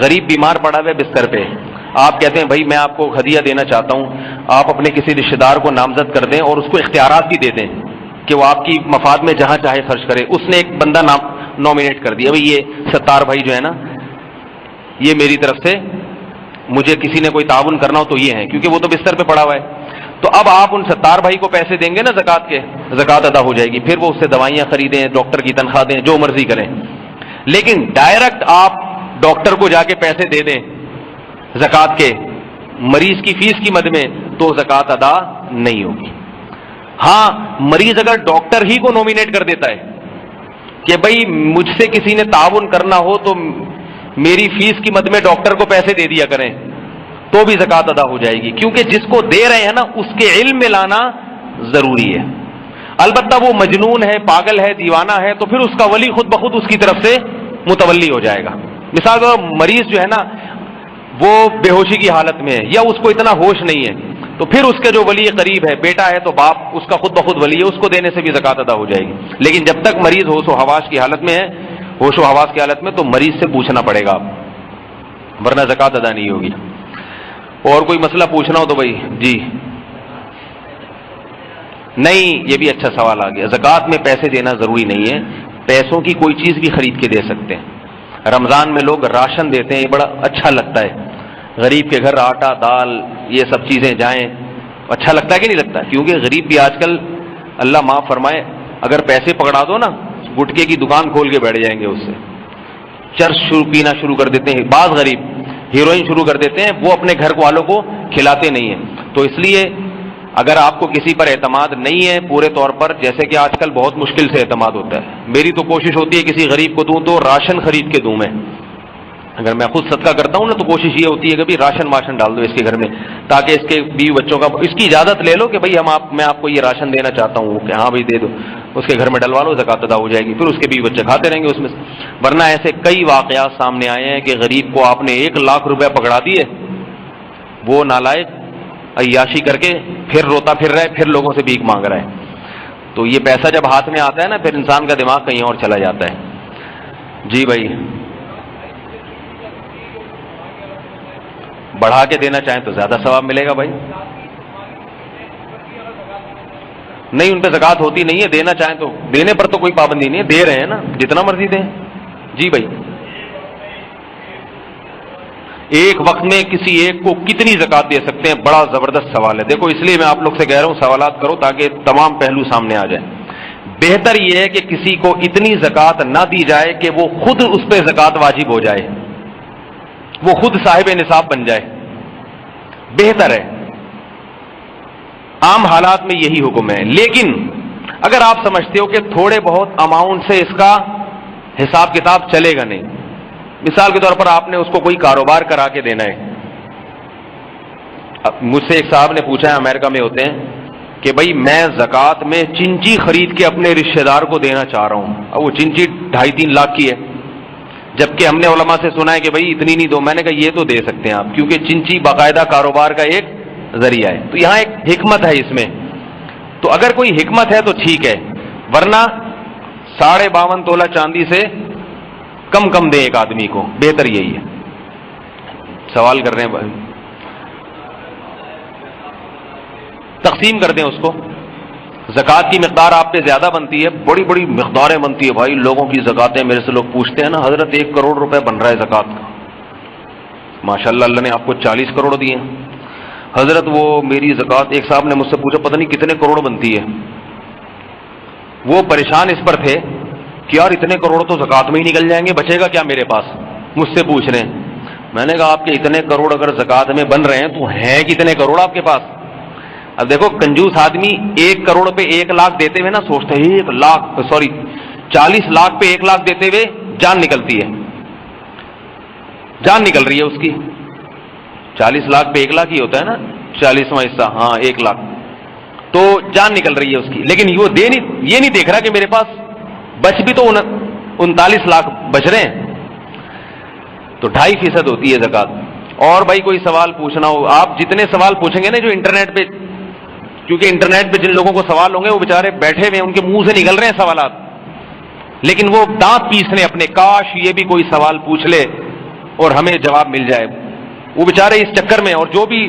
غریب بیمار پڑا ہوا ہے بستر پہ، آپ کہتے ہیں بھائی میں آپ کو ہدیہ دینا چاہتا ہوں، آپ اپنے کسی رشتہ دار کو نامزد کر دیں اور اس کو اختیارات بھی دے دیں کہ وہ آپ کی مفاد میں جہاں چاہے خرچ کرے۔ اس نے ایک بندہ نامینیٹ کر دیا، بھائی یہ ستار بھائی جو ہے نا، یہ میری طرف سے مجھے کسی نے کوئی تعاون کرنا ہو تو یہ ہے، کیونکہ وہ تو بستر پہ پڑا ہوا ہے۔ تو اب آپ ان ستار بھائی کو پیسے دیں گے نا زکوٰۃ کے، زکوٰۃ ادا ہو جائے گی، پھر وہ اس سے دوائیاں خریدیں، ڈاکٹر کی تنخواہ دیں، جو مرضی کریں۔ لیکن ڈائریکٹ آپ ڈاکٹر کو جا کے پیسے دے دیں زکوٰۃ کے مریض کی فیس کی مد میں، تو زکوٰۃ ادا نہیں ہوگی۔ ہاں، مریض اگر ڈاکٹر ہی کو نومینیٹ کر دیتا ہے کہ بھائی مجھ سے کسی نے تعاون کرنا ہو تو میری فیس کی مد میں ڈاکٹر کو پیسے دے دیا کریں، تو بھی زکوٰۃ ادا ہو جائے گی، کیونکہ جس کو دے رہے ہیں نا اس کے علم میں لانا ضروری ہے۔ البتہ وہ مجنون ہے، پاگل ہے، دیوانہ ہے، تو پھر اس کا ولی خود بخود اس کی طرف سے متولی ہو جائے گا. مثال کے مریض جو ہے نا وہ بے ہوشی کی حالت میں ہے یا اس کو اتنا ہوش نہیں ہے، تو پھر اس کے جو ولی قریب ہے، بیٹا ہے تو باپ اس کا خود بخود ولی ہے، اس کو دینے سے بھی زکوٰۃ ادا ہو جائے گی. لیکن جب تک مریض ہوش و حواس کی حالت میں ہے، ہوش و حواس کی حالت میں، تو مریض سے پوچھنا پڑے گا آپ، ورنہ زکوٰۃ ادا نہیں ہوگی. اور کوئی مسئلہ پوچھنا ہو تو بھائی جی. نہیں، یہ بھی اچھا سوال آ گیا. زکوٰۃ میں پیسے دینا ضروری نہیں ہے، پیسوں کی کوئی چیز بھی خرید کے دے سکتے ہیں. رمضان میں لوگ راشن دیتے ہیں، یہ بڑا اچھا لگتا ہے. غریب کے گھر آٹا دال یہ سب چیزیں جائیں، اچھا لگتا ہے کہ نہیں لگتا؟ کیونکہ غریب بھی آج کل اللہ معاف فرمائے اگر پیسے پکڑا دو نا گٹکے کی دکان کھول کے بیٹھ جائیں گے، اس سے چرس پینا شروع کر دیتے ہیں. بعض غریب ہیروئن شروع کر دیتے ہیں، وہ اپنے گھر والوں کو کھلاتے نہیں ہیں. تو اس لیے اگر آپ کو کسی پر اعتماد نہیں ہے پورے طور پر، جیسے کہ آج کل بہت مشکل سے اعتماد ہوتا ہے، میری تو کوشش ہوتی ہے کسی غریب کو دوں تو راشن خرید کے دوں. میں اگر میں خود صدقہ کرتا ہوں نا تو کوشش یہ ہوتی ہے کہ بھی راشن واشن ڈال دو اس کے گھر میں، تاکہ اس کے بیوی بچوں کا اس کی اجازت لے لو کہ بھائی میں آپ کو یہ راشن دینا چاہتا ہوں، کہ ہاں بھائی دے دو، اس کے گھر میں ڈلوا لو، زکوٰۃ ادا ہو جائے گی. پھر اس کے بیوی بچے کھاتے رہیں گے اس میں سے. ورنہ ایسے کئی واقعات سامنے آئے ہیں کہ غریب کو آپ نے 1,00,000 روپے پکڑا دیے، وہ نالائق عیاشی کر کے پھر روتا پھر رہا ہے، پھر لوگوں سے بھیک مانگ رہا ہے. تو یہ پیسہ جب ہاتھ میں آتا ہے نا پھر انسان کا دماغ کہیں اور چلا جاتا ہے. جی بھائی، بڑھا کے دینا چاہیں تو زیادہ ثواب ملے گا بھائی. نہیں، ان پہ زکوٰۃ ہوتی نہیں ہے، دینا چاہیں تو، دینے پر تو کوئی پابندی نہیں ہے، دے رہے ہیں نا جتنا مرضی دیں. جی بھائی، ایک وقت میں کسی ایک کو کتنی زکوٰۃ دے سکتے ہیں؟ بڑا زبردست سوال ہے. دیکھو اس لیے میں آپ لوگ سے کہہ رہا ہوں سوالات کرو تاکہ تمام پہلو سامنے آ جائیں. بہتر یہ ہے کہ کسی کو اتنی زکوٰۃ نہ دی جائے کہ وہ خود اس پہ زکوٰۃ واجب ہو جائے، وہ خود صاحب نصاب بن جائے، بہتر ہے. عام حالات میں یہی حکم ہے. لیکن اگر آپ سمجھتے ہو کہ تھوڑے بہت اماؤنٹ سے اس کا حساب کتاب چلے گا نہیں، مثال کے طور پر آپ نے اس کو کوئی کاروبار کرا کے دینا ہے. مجھ سے ایک صاحب نے پوچھا ہے، امریکہ میں ہوتے ہیں، کہ بھائی میں زکوٰۃ میں چنچی خرید کے اپنے رشتہ دار کو دینا چاہ رہا ہوں. اب وہ چنچی 2.5-3 لاکھ کی ہے، جبکہ ہم نے علماء سے سنا ہے کہ بھائی اتنی نہیں دو. میں نے کہا یہ تو دے سکتے ہیں آپ، کیونکہ چنچی باقاعدہ کاروبار کا ایک ذریعہ ہے. تو یہاں ایک حکمت ہے اس میں، تو اگر کوئی حکمت ہے تو ٹھیک ہے، ورنہ 52.5 تولہ چاندی سے کم دیں ایک آدمی کو، بہتر یہی ہے. سوال کر رہے ہیں بھائی، تقسیم کر دیں اس کو. زکوٰۃ کی مقدار آپ پہ زیادہ بنتی ہے، بڑی بڑی مقداریں بنتی ہے بھائی. لوگوں کی زکوٰتیں میرے سے لوگ پوچھتے ہیں نا، حضرت 1 کروڑ روپے بن رہا ہے زکوٰۃ کا. ماشاءاللہ اللہ نے آپ کو 40 کروڑ دیے. حضرت وہ میری زکوٰۃ، ایک صاحب نے مجھ سے پوچھا پتہ نہیں کتنے کروڑ بنتی ہے. وہ پریشان اس پر تھے کہ یار اتنے کروڑ تو زکوٰۃ میں ہی نکل جائیں گے، بچے گا کیا میرے پاس؟ مجھ سے پوچھ رہے ہیں. میں نے کہا آپ کے اتنے کروڑ اگر زکوٰۃ میں بن رہے ہیں تو ہیں کتنے کروڑ آپ کے پاس؟ اب دیکھو کنجوس آدمی 1 کروڑ پہ 1 لاکھ دیتے ہوئے نا سوچتے ہیں 40 لاکھ پہ 1 لاکھ دیتے ہوئے جان نکلتی ہے، جان نکل رہی ہے اس کی. 40 لاکھ پہ 1 لاکھ ہی ہوتا ہے نا، 40واں حصہ، ہاں 1 لاکھ، تو جان نکل رہی ہے اس کی. لیکن وہ یہ نہیں دیکھ رہا کہ میرے پاس بچ بھی تو 39 لاکھ بچ رہے ہیں. تو 2.5% ہوتی ہے زکوٰۃ. اور بھائی کوئی سوال پوچھنا ہو، آپ جتنے سوال پوچھیں گے نا جو انٹرنیٹ پہ، کیونکہ انٹرنیٹ پہ جن لوگوں کو سوال ہوں گے وہ بیچارے بیٹھے ہوئے، ان کے منہ سے نکل رہے ہیں سوالات، لیکن وہ دانت پیس رہے اپنے، کاش یہ بھی کوئی سوال پوچھ لے اور ہمیں جواب مل جائے. وہ بیچارے اس چکر میں، اور جو بھی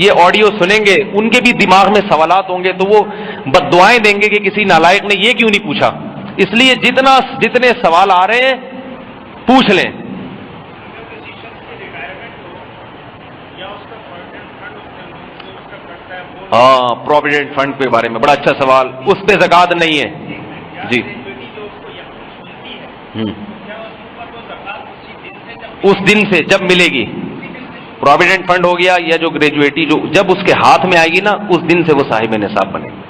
یہ آڈیو سنیں گے ان کے بھی دماغ میں سوالات ہوں گے تو وہ بددعائیں دیں گے کہ کسی نالائق نے یہ کیوں نہیں پوچھا. اس لیے جتنے سوال آ رہے ہیں پوچھ لیں. ہاں، پروویڈنٹ فنڈ کے بارے میں بڑا اچھا سوال. اس پہ زکوٰۃ نہیں ہے. جی، اس دن سے جب ملے گی. پروویڈنٹ فنڈ ہو گیا یا جو گریجویٹی جب اس کے ہاتھ میں آئے گی نا اس دن سے وہ صاحب نصاب بنے گی.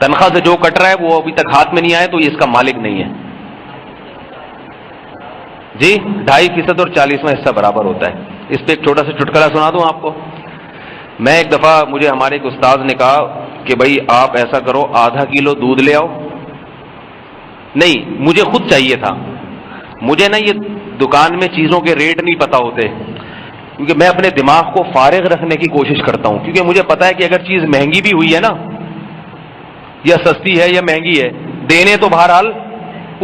تنخواہ سے جو کٹ رہا ہے وہ ابھی تک ہاتھ میں نہیں آئے تو یہ اس کا مالک نہیں ہے. جی، 2.5% اور 40واں حصہ برابر ہوتا ہے. اس پہ ایک چھوٹا سا چٹکلا سنا دوں آپ کو. میں ایک دفعہ، مجھے ہمارے ایک استاذ نے کہا کہ بھائی آپ ایسا کرو آدھا کلو دودھ لے آؤ. نہیں, مجھے خود چاہیے تھا. مجھے نا یہ دکان میں چیزوں کے ریٹ نہیں پتا ہوتے, کیونکہ میں اپنے دماغ کو فارغ رکھنے کی کوشش کرتا ہوں, کیونکہ مجھے پتا ہے کہ اگر چیز مہنگی بھی ہوئی ہے نا, یا سستی ہے یا مہنگی ہے, دینے تو بہرحال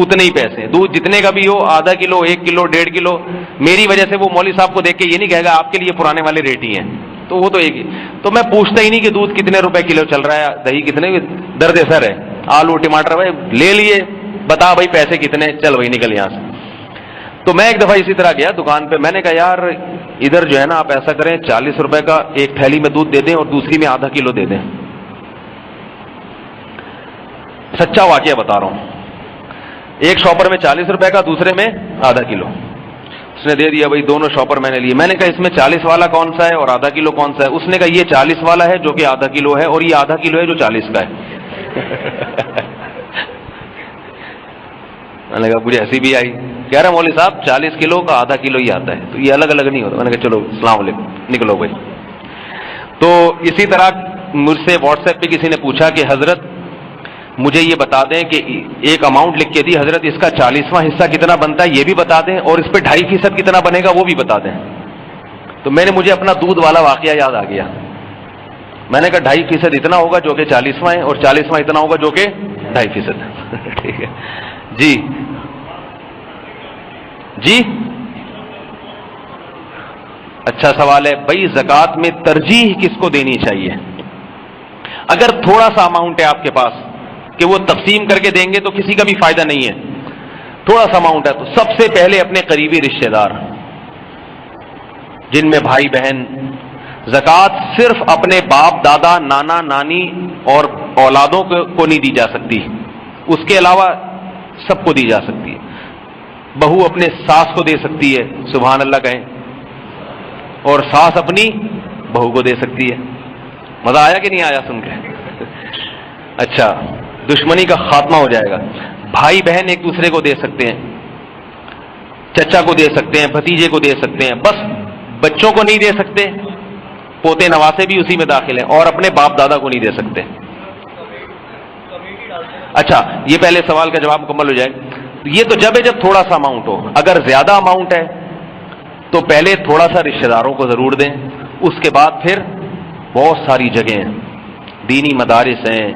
اتنے ہی پیسے. دودھ جتنے کا بھی ہو, آدھا کلو, 1 کلو, 1.5 کلو, میری وجہ سے وہ مولوی صاحب کو دیکھ کے یہ نہیں کہے گا آپ کے لیے پرانے والے ریٹ ہی ہیں, تو وہ تو ایک ہی. تو میں پوچھتا ہی نہیں کہ دودھ کتنے روپے کلو چل رہا ہے, دہی کتنے, درد سر ہے, آلو ٹماٹر بھائی لے لیے, بتا بھائی پیسے کتنے, چل بھائی نکل یہاں سے. تو میں ایک دفعہ اسی طرح گیا دکان پہ, میں نے کہا یار ادھر جو ہے نا آپ ایسا کریں 40 روپے کا ایک تھیلی میں دودھ دے دیں اور دوسری میں آدھا کلو دے دیں. سچا واقعہ بتا رہا ہوں. ایک شاپر میں 40 روپے کا, دوسرے میں آدھا کلو. اس نے دے دیا بھائی, دونوں شاپر میں نے لیے. میں نے کہا اس میں 40 والا کون سا ہے اور آدھا کلو کون سا ہے؟ اس نے کہا یہ 40 والا ہے جو کہ آدھا کلو ہے, اور یہ آدھا کلو ہے جو 40 کا ہے. میں نے کہا مجھے ہنسی بھی آئی. کہہ رہا مولوی صاحب 40 کلو کا آدھا کلو ہی آتا ہے, تو یہ الگ الگ نہیں ہوتا. میں نے کہا چلو السلام علیکم, نکلو بھائی. تو اسی طرح مجھ سے واٹس ایپ پہ کسی نے پوچھا کہ حضرت مجھے یہ بتا دیں کہ ایک اماؤنٹ لکھ کے دی حضرت, اس کا 40واں حصہ کتنا بنتا ہے یہ بھی بتا دیں, اور اس پہ 2.5% کتنا بنے گا وہ بھی بتا دیں. تو میں نے مجھے اپنا دودھ والا واقعہ یاد آ گیا. میں نے کہا 2.5% اتنا ہوگا جو کہ 40واں ہے, اور 40واں اتنا ہوگا جو کہ 2.5%. ٹھیک ہے جی. جی اچھا سوال ہے بھائی, زکوٰۃ میں ترجیح کس کو دینی چاہیے؟ اگر تھوڑا سا اماؤنٹ ہے آپ کے پاس کہ وہ تقسیم کر کے دیں گے تو کسی کا بھی فائدہ نہیں ہے, تھوڑا سا اماؤنٹ ہے تو سب سے پہلے اپنے قریبی رشتہ دار جن میں بھائی بہن. زکوٰۃ صرف اپنے باپ دادا نانا نانی اور اولادوں کو نہیں دی جا سکتی, اس کے علاوہ سب کو دی جا سکتی ہے. بہو اپنے ساس کو دے سکتی ہے, سبحان اللہ کہیں, اور ساس اپنی بہو کو دے سکتی ہے. مزہ آیا کہ نہیں آیا سن کے؟ اچھا, دشمنی کا خاتمہ ہو جائے گا. بھائی بہن ایک دوسرے کو دے سکتے ہیں, چچا کو دے سکتے ہیں, بھتیجے کو دے سکتے ہیں, بس بچوں کو نہیں دے سکتے, پوتے نواسے بھی اسی میں داخل ہیں, اور اپنے باپ دادا کو نہیں دے سکتے. اچھا یہ پہلے سوال کا جواب مکمل ہو جائے. یہ تو جب ہے جب تھوڑا سا اماؤنٹ ہو. اگر زیادہ اماؤنٹ ہے تو پہلے تھوڑا سا رشتہ داروں کو ضرور دیں, اس کے بعد پھر بہت ساری جگہیں, دینی مدارس ہیں.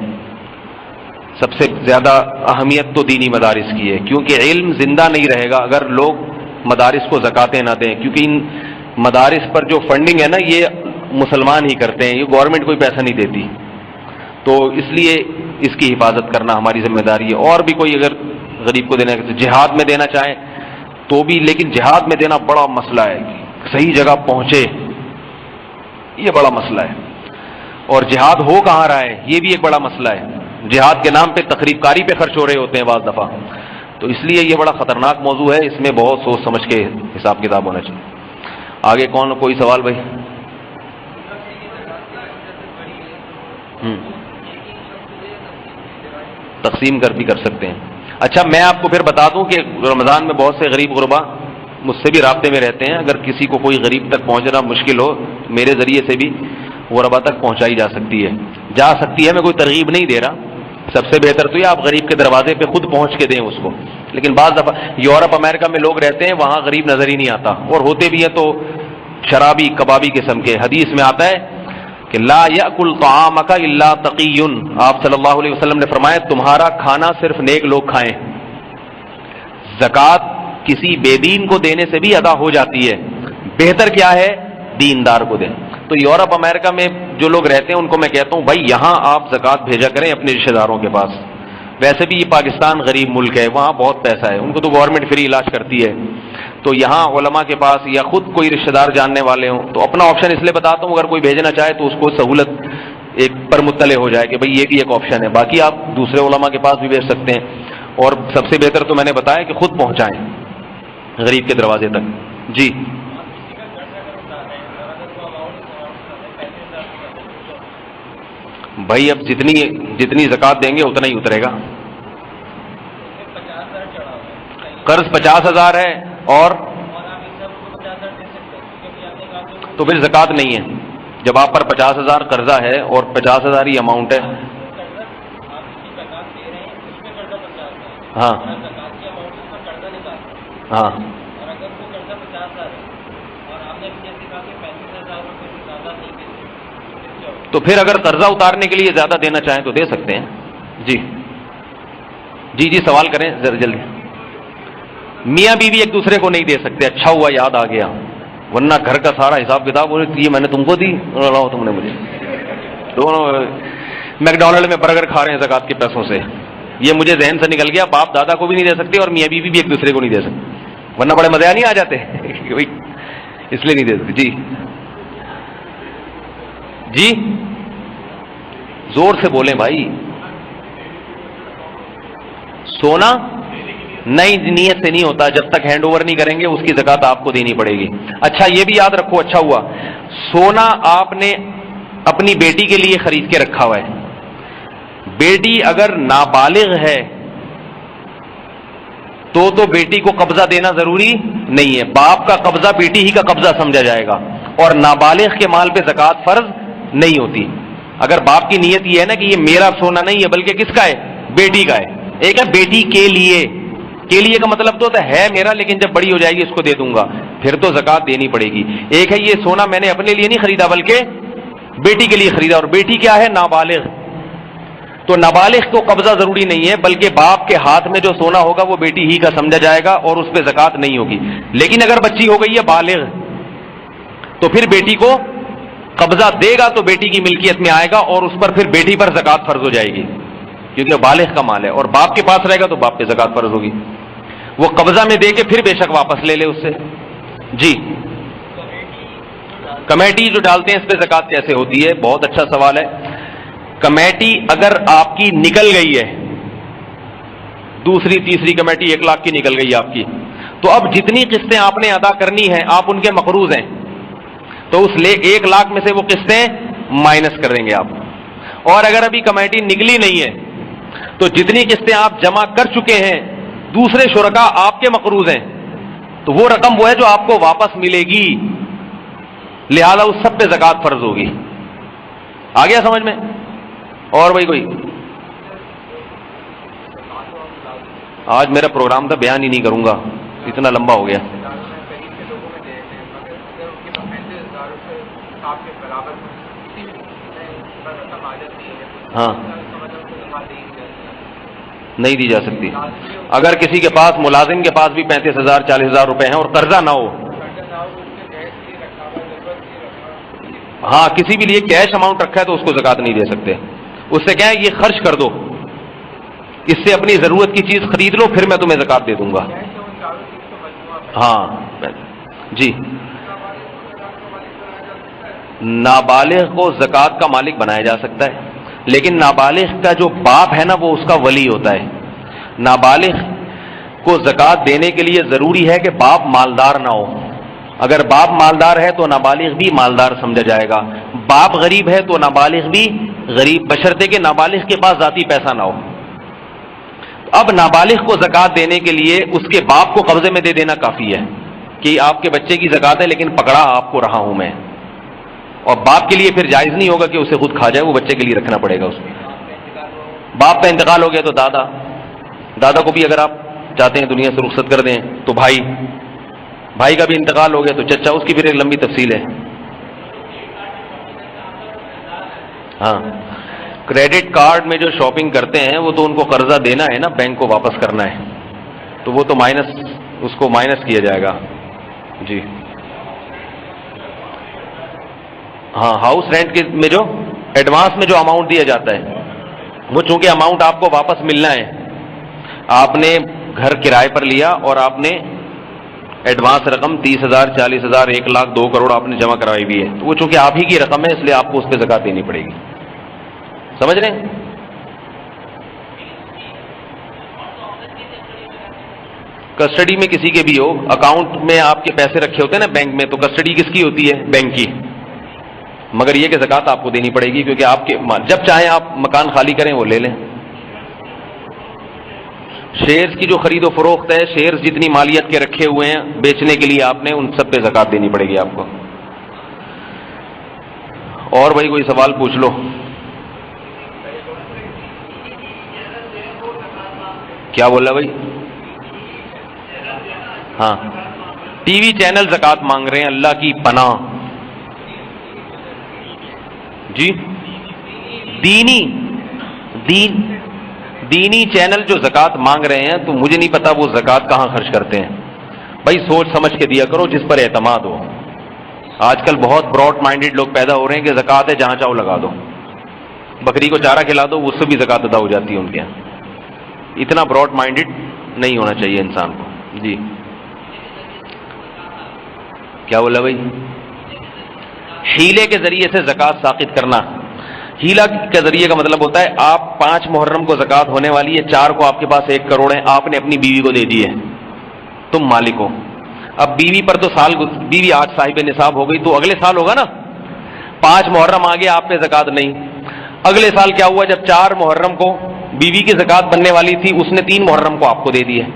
سب سے زیادہ اہمیت تو دینی مدارس کی ہے, کیونکہ علم زندہ نہیں رہے گا اگر لوگ مدارس کو زکاتیں نہ دیں, کیونکہ ان مدارس پر جو فنڈنگ ہے نا یہ مسلمان ہی کرتے ہیں, یہ گورنمنٹ کوئی پیسہ نہیں دیتی. تو اس لیے اس کی حفاظت کرنا ہماری ذمہ داری ہے. اور بھی کوئی اگر غریب کو دینا, جہاد میں دینا چاہیں تو بھی, لیکن جہاد میں دینا بڑا مسئلہ ہے, صحیح جگہ پہنچے یہ بڑا مسئلہ ہے, اور جہاد ہو کہاں رہا ہے یہ بھی ایک بڑا مسئلہ ہے. جہاد کے نام پہ تقریب کاری پہ خرچ ہو رہے ہوتے ہیں بعض دفعہ, تو اس لیے یہ بڑا خطرناک موضوع ہے, اس میں بہت سوچ سمجھ کے حساب کتاب ہونا چاہیے. آگے کون, کوئی سوال بھائی؟ تقسیم کر بھی کر سکتے ہیں. اچھا میں آپ کو پھر بتا دوں کہ رمضان میں بہت سے غریب غربا مجھ سے بھی رابطے میں رہتے ہیں. اگر کسی کو کوئی غریب تک پہنچنا مشکل ہو, میرے ذریعے سے بھی غربا تک پہنچائی جا سکتی ہے, جا سکتی ہے. میں کوئی ترغیب نہیں دے رہا, سب سے بہتر تو یہ آپ غریب کے دروازے پہ خود پہنچ کے دیں اس کو. لیکن بعض دفعہ یورپ امریکہ میں لوگ رہتے ہیں, وہاں غریب نظر ہی نہیں آتا, اور ہوتے بھی ہیں تو شرابی کبابی قسم کے. حدیث میں آتا ہے کہ لا یاکل طعامک الا تقی, آپ صلی اللہ علیہ وسلم نے فرمایا تمہارا کھانا صرف نیک لوگ کھائیں. زکوٰۃ کسی بے دین کو دینے سے بھی ادا ہو جاتی ہے, بہتر کیا ہے دیندار کو دیں. تو یورپ امریکہ میں جو لوگ رہتے ہیں ان کو میں کہتا ہوں بھائی یہاں آپ زکوٰۃ بھیجا کریں اپنے رشتہ داروں کے پاس. ویسے بھی یہ پاکستان غریب ملک ہے, وہاں بہت پیسہ ہے, ان کو تو گورنمنٹ فری علاج کرتی ہے. تو یہاں علماء کے پاس یا خود کوئی رشتہ دار جاننے والے ہوں تو اپنا آپشن اس لیے بتاتا ہوں, اگر کوئی بھیجنا چاہے تو اس کو سہولت ایک پر مطلع ہو جائے کہ بھئی یہ بھی ایک آپشن ہے. باقی آپ دوسرے علماء کے پاس بھی بھیج سکتے ہیں, اور سب سے بہتر تو میں نے بتایا کہ خود پہنچائیں غریب کے دروازے تک. جی بھائی اب جتنی زکوٰۃ دیں گے اتنا ہی اترے گا. قرض 50,000 ہے اور تو پھر زکوٰۃ نہیں ہے. جب آپ پر 50,000 قرضہ ہے اور 50,000 ہی اماؤنٹ ہے. ہاں ہاں تو پھر اگر قرضہ اتارنے کے لیے زیادہ دینا چاہیں تو دے سکتے ہیں. جی جی جی سوال کریں ذرا جلدی. میاں بیوی ایک دوسرے کو نہیں دے سکتے. اچھا ہوا یاد آ گیا, ورنہ گھر کا سارا حساب کتاب یہ میں نے تم کو دی, تم نے مجھے. دونوں میکڈونلڈ میں برگر کھا رہے ہیں زکات کے پیسوں سے. یہ مجھے ذہن سے نکل گیا, باپ دادا کو بھی نہیں دے سکتے اور میاں بیوی بھی ایک دوسرے کو نہیں دے سکتے, ورنہ بڑے مزے نہیں آ جاتے. اس لیے نہیں دے سکتے. جی جی زور سے بولیں بھائی. سونا نہیں, نیت سے نہیں ہوتا. جب تک ہینڈ اوور نہیں کریں گے اس کی زکات آپ کو دینی پڑے گی. اچھا یہ بھی یاد رکھو, اچھا ہوا سونا آپ نے اپنی بیٹی کے لیے خرید کے رکھا ہوا ہے. بیٹی اگر نابالغ ہے تو بیٹی کو قبضہ دینا ضروری نہیں ہے. باپ کا قبضہ بیٹی ہی کا قبضہ سمجھا جائے گا, اور نابالغ کے مال پہ زکات فرض نہیں ہوتی. اگر باپ کی نیت یہ ہے نا کہ یہ میرا سونا نہیں ہے بلکہ کس کا ہے, بیٹی کا ہے. ایک ہے بیٹی کے لیے کا مطلب تو ہے میرا, لیکن جب بڑی ہو جائے گی اس کو دے دوں گا, پھر تو زکات دینی پڑے گی. ایک ہے یہ سونا میں نے اپنے لیے نہیں خریدا بلکہ بیٹی کے لیے خریدا, اور بیٹی کیا ہے, نابالغ. تو نابالغ کو قبضہ ضروری نہیں ہے, بلکہ باپ کے ہاتھ میں جو سونا ہوگا وہ بیٹی ہی کا سمجھا جائے گا اور اس پہ زکات نہیں ہوگی. لیکن اگر بچی ہو گئی ہے بالغ تو پھر بیٹی کو قبضہ دے گا تو بیٹی کی ملکیت میں آئے گا, اور اس پر پھر بیٹی پر زکات فرض ہو جائے گی کیونکہ بالغ کا مال ہے. اور باپ کے پاس رہے گا تو باپ پہ زکات فرض ہوگی. وہ قبضہ میں دے کے پھر بے شک واپس لے لے اس سے. جی کمیٹی جو ڈالتے ہیں اس پہ زکات کیسے ہوتی ہے, بہت اچھا سوال ہے. کمیٹی اگر آپ کی نکل گئی ہے, دوسری تیسری کمیٹی 1 لاکھ کی نکل گئی آپ کی, تو اب جتنی قسطیں آپ نے ادا کرنی ہیں آپ ان کے مقروض ہیں, تو اس 1 لاکھ میں سے وہ قسطیں مائنس کر دیں گے آپ. اور اگر ابھی کمیٹی نکلی نہیں ہے تو جتنی قسطیں آپ جمع کر چکے ہیں دوسرے شرکاء آپ کے مقروض ہیں, تو وہ رقم وہ ہے جو آپ کو واپس ملے گی, لہذا اس سب پہ زکات فرض ہوگی. آ گیا سمجھ میں؟ اور بھائی کوئی آج میرا پروگرام تھا بیان ہی نہیں کروں گا, اتنا لمبا ہو گیا. ہاں نہیں دی جا سکتی. اگر کسی کے پاس ملازم کے پاس بھی 35,000 40,000 روپے ہیں اور قرضہ نہ ہو, ہاں کسی بھی لیے کیش اماؤنٹ رکھا ہے تو اس کو زکات نہیں دے سکتے. اس سے کیا ہے یہ خرچ کر دو, اس سے اپنی ضرورت کی چیز خرید لو, پھر میں تمہیں زکات دے دوں گا. ہاں جی نابالغ کو زکات کا مالک بنایا جا سکتا ہے, لیکن نابالغ کا جو باپ ہے نا وہ اس کا ولی ہوتا ہے. نابالغ کو زکات دینے کے لیے ضروری ہے کہ باپ مالدار نہ ہو. اگر باپ مالدار ہے تو نابالغ بھی مالدار سمجھا جائے گا, باپ غریب ہے تو نابالغ بھی غریب, بشرطے کہ نابالغ کے پاس ذاتی پیسہ نہ ہو. اب نابالغ کو زکات دینے کے لیے اس کے باپ کو قبضے میں دے دینا کافی ہے کہ آپ کے بچے کی زکات ہے لیکن پکڑا آپ کو رہا ہوں میں, اور باپ کے لیے پھر جائز نہیں ہوگا کہ اسے خود کھا جائے, وہ بچے کے لیے رکھنا پڑے گا اس کو. باپ کا انتقال ہو گیا تو دادا کو بھی اگر آپ چاہتے ہیں دنیا سے رخصت کر دیں تو بھائی کا بھی انتقال ہو گیا تو چچا, اس کی پھر ایک لمبی تفصیل ہے. ہاں کریڈٹ کارڈ میں جو شاپنگ کرتے ہیں وہ تو ان کو قرضہ دینا ہے نا, بینک کو واپس کرنا ہے, تو وہ تو اس کو مائنس کیا جائے گا. جی ہاں ہاؤس رینٹ میں جو ایڈوانس میں جو اماؤنٹ دیا جاتا ہے وہ چونکہ اماؤنٹ آپ کو واپس ملنا ہے, آپ نے گھر کرائے پر لیا اور آپ نے ایڈوانس رقم 30,000 40,000 1 لاکھ 2 کروڑ آپ نے جمع کرائی ہوئی ہے, تو وہ چونکہ آپ ہی کی رقم ہے اس لیے آپ کو اس پہ زکات دینی پڑے گی. سمجھ رہے ہیں؟ کسٹڈی میں کسی کے بھی ہو, اکاؤنٹ میں آپ کے پیسے رکھے ہوتے ہیں نا بینک میں, تو کسٹڈی کس کی ہوتی ہے؟ بینک کی, مگر یہ کہ زکات آپ کو دینی پڑے گی کیونکہ آپ کے جب چاہیں آپ مکان خالی کریں وہ لے لیں. شیئرز کی جو خرید و فروخت ہے, شیئرز جتنی مالیت کے رکھے ہوئے ہیں بیچنے کے لیے آپ نے, ان سب پہ زکات دینی پڑے گی آپ کو. اور بھائی کوئی سوال پوچھ لو. کیا بولا بھائی؟ ہاں ٹی وی چینل زکوٰۃ مانگ رہے ہیں، اللہ کی پناہ. جی دینی چینل جو زکوٰۃ مانگ رہے ہیں تو مجھے نہیں پتا وہ زکوٰۃ کہاں خرچ کرتے ہیں. بھائی سوچ سمجھ کے دیا کرو جس پر اعتماد ہو. آج کل بہت براڈ مائنڈیڈ لوگ پیدا ہو رہے ہیں کہ زکوٰۃ ہے جہاں چاہو لگا دو، بکری کو چارہ کھلا دو، اس سے بھی زکوٰۃ ادا ہو جاتی ہے ان کے یہاں. اتنا براڈ مائنڈیڈ نہیں ہونا چاہیے انسان کو. جی کیا بولا بھائی؟ ہیلے کے ذریعے سے زکوٰۃ ساقط کرنا. ہیلا کے ذریعے کا مطلب ہوتا ہے آپ 5 محرم کو زکوٰۃ ہونے والی ہے، 4 کو آپ کے پاس 1 کروڑ ہے، آپ نے اپنی بیوی کو دے دی ہے، تم مالک ہو. اب بیوی پر تو بیوی آج صاحب نصاب ہو گئی تو اگلے سال ہوگا نا. 5 محرم آگے آپ پہ زکوٰۃ نہیں. اگلے سال کیا ہوا؟ جب 4 محرم کو بیوی کی زکوٰۃ بننے والی تھی، اس نے 3 محرم کو آپ کو دے دی ہے.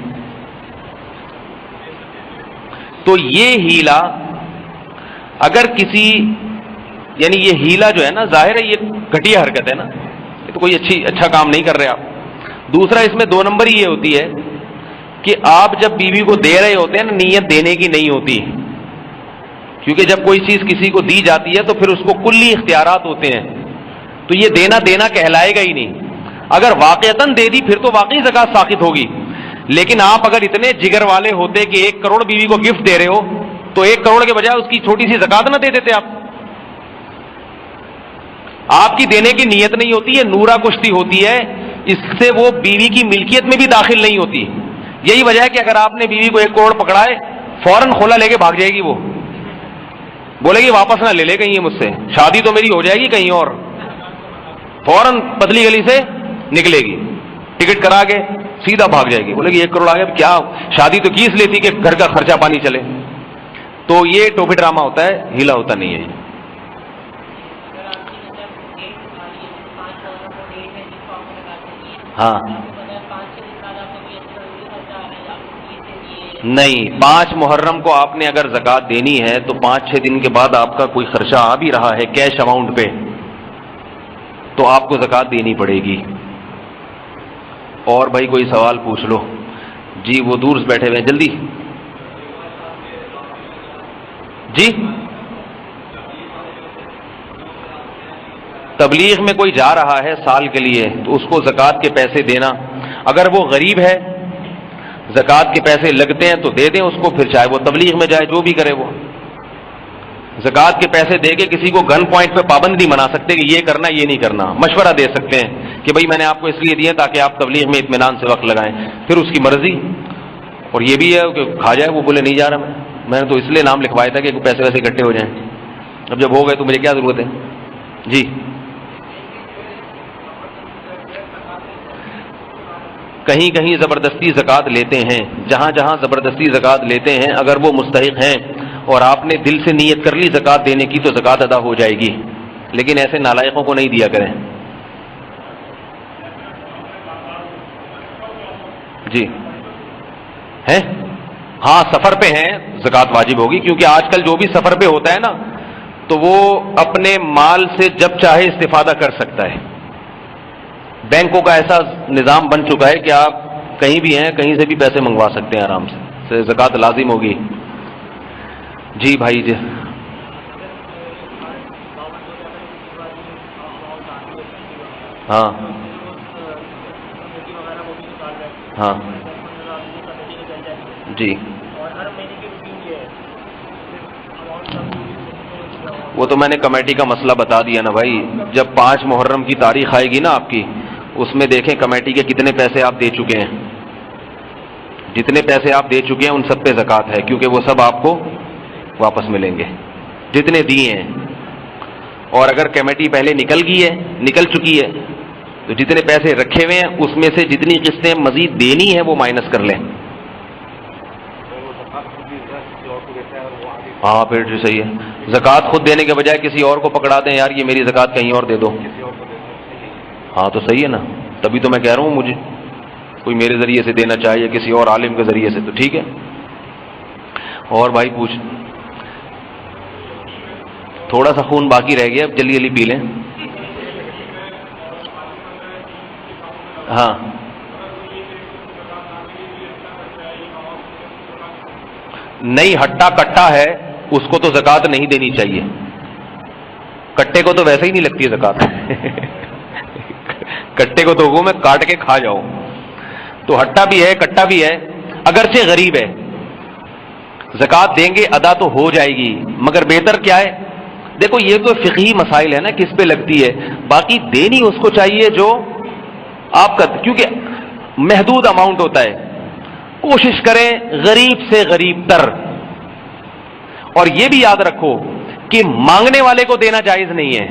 تو یہ ہیلا اگر کسی، یعنی یہ ہیلا جو ہے نا، ظاہر ہے یہ گھٹیا حرکت ہے نا، یہ تو کوئی اچھا کام نہیں کر رہے آپ. دوسرا اس میں 2 نمبر یہ ہوتی ہے کہ آپ جب بیوی کو دے رہے ہوتے ہیں نا، نیت دینے کی نہیں ہوتی، کیونکہ جب کوئی چیز کسی کو دی جاتی ہے تو پھر اس کو کلی اختیارات ہوتے ہیں، تو یہ دینا کہلائے گا ہی نہیں. اگر واقعتاً دے دی پھر تو واقعی زکوٰۃ ساقط ہوگی. لیکن آپ اگر اتنے جگر والے ہوتے کہ 1 کروڑ بیوی کو گفٹ دے رہے ہو تو 1 کروڑ کے بجائے اس کی چھوٹی سی زکوٰۃ نہ دے دیتے آپ کی دینے کی نیت نہیں ہوتی، یہ نورا کشتی ہوتی ہے، اس سے وہ بیوی کی ملکیت میں بھی داخل نہیں ہوتی. یہی وجہ ہے کہ اگر آپ نے بیوی کو 1 کروڑ پکڑائے، فوراً کھولا لے کے بھاگ جائے گی. وہ بولے گی واپس نہ لے لے کہیں مجھ سے، شادی تو میری ہو جائے گی کہیں اور. فوراً پتلی گلی سے نکلے گی، ٹکٹ کرا کے سیدھا بھاگ جائے گی. بولے گی 1 کروڑ آ گیا، کیا شادی تو کی اس لیے تھی کہ گھر کا خرچہ پانی چلے. تو یہ ٹوپی ڈرامہ ہوتا ہے، ہیلا ہوتا نہیں ہے. ہاں نہیں، 5 محرم کو آپ نے اگر زکوٰۃ دینی ہے تو 5-6 دن کے بعد آپ کا کوئی خرچہ آ بھی رہا ہے کیش اماؤنٹ پہ تو آپ کو زکوٰۃ دینی پڑے گی. اور بھائی کوئی سوال پوچھ لو. جی وہ دور سے بیٹھے ہوئے ہیں، جلدی. جی تبلیغ میں کوئی جا رہا ہے سال کے لیے تو اس کو زکوٰۃ کے پیسے دینا، اگر وہ غریب ہے زکوٰۃ کے پیسے لگتے ہیں تو دے دیں اس کو، پھر چاہے وہ تبلیغ میں جائے، جو بھی کرے. وہ زکوٰۃ کے پیسے دے کے کسی کو گن پوائنٹ پہ پابند نہیں بنا سکتے کہ یہ کرنا یہ نہیں کرنا. مشورہ دے سکتے ہیں کہ بھائی میں نے آپ کو اس لیے دیے تاکہ آپ تبلیغ میں اطمینان سے وقت لگائیں، پھر اس کی مرضی. اور یہ بھی ہے کہ کھا جائے، وہ بولے نہیں جا رہا میں نے تو اس لیے نام لکھوایا تھا کہ پیسے ویسے اکٹھے ہو جائیں، اب جب ہو گئے تو مجھے کیا ضرورت ہے. جی کہیں کہیں زبردستی زکوٰۃ لیتے ہیں، جہاں جہاں زبردستی زکوٰۃ لیتے ہیں اگر وہ مستحق ہیں اور آپ نے دل سے نیت کر لی زکوٰۃ دینے کی تو زکوٰۃ ادا ہو جائے گی. لیکن ایسے نالائقوں کو نہیں دیا کریں. جی ہیں، ہاں سفر پہ ہیں زکوٰۃ واجب ہوگی، کیونکہ آج کل جو بھی سفر پہ ہوتا ہے نا تو وہ اپنے مال سے جب چاہے استفادہ کر سکتا ہے. بینکوں کا ایسا نظام بن چکا ہے کہ آپ کہیں بھی ہیں کہیں سے بھی پیسے منگوا سکتے ہیں آرام سے، زکوٰۃ لازم ہوگی. جی بھائی جی ہاں ہاں جی وہ تو میں نے کمیٹی کا مسئلہ بتا دیا نا بھائی. جب 5 محرم کی تاریخ آئے گی نا آپ کی، اس میں دیکھیں کمیٹی کے کتنے پیسے آپ دے چکے ہیں. جتنے پیسے آپ دے چکے ہیں ان سب پہ زکوٰۃ ہے، کیونکہ وہ سب آپ کو واپس ملیں گے جتنے دیے ہیں. اور اگر کمیٹی پہلے نکل چکی ہے تو جتنے پیسے رکھے ہوئے ہیں اس میں سے جتنی قسطیں مزید دینی ہے وہ مائنس کر لیں. ہاں پھر صحیح ہے. زکوٰۃ خود دینے کے بجائے کسی اور کو پکڑا دیں، یار یہ میری زکوٰۃ کہیں اور دے دو. ہاں تو صحیح ہے نا. تبھی تو میں کہہ رہا ہوں مجھے کوئی میرے ذریعے سے دینا چاہیے کسی اور عالم کے ذریعے سے تو ٹھیک ہے. اور بھائی پوچھ تھوڑا سا خون باقی رہ گیا, اب جلدی جلدی پی لیں. ہاں نہیں, ہٹا کٹا ہے اس کو تو زکوٰۃ نہیں دینی چاہیے. کٹے کو تو ویسے ہی نہیں لگتی ہے زکوٰۃ. کٹے کو تو وہ میں کاٹ کے کھا جاؤں. تو ہٹا بھی ہے کٹا بھی ہے, اگرچہ غریب ہے, زکوٰۃ دیں گے ادا تو ہو جائے گی, مگر بہتر کیا ہے؟ دیکھو یہ تو فقہی مسائل ہے نا, کس پہ لگتی ہے. باقی دینی اس کو چاہیے جو آپ کا, کیونکہ محدود اماؤنٹ ہوتا ہے. کوشش کریں غریب سے غریب تر. اور یہ بھی یاد رکھو کہ مانگنے والے کو دینا جائز نہیں ہے,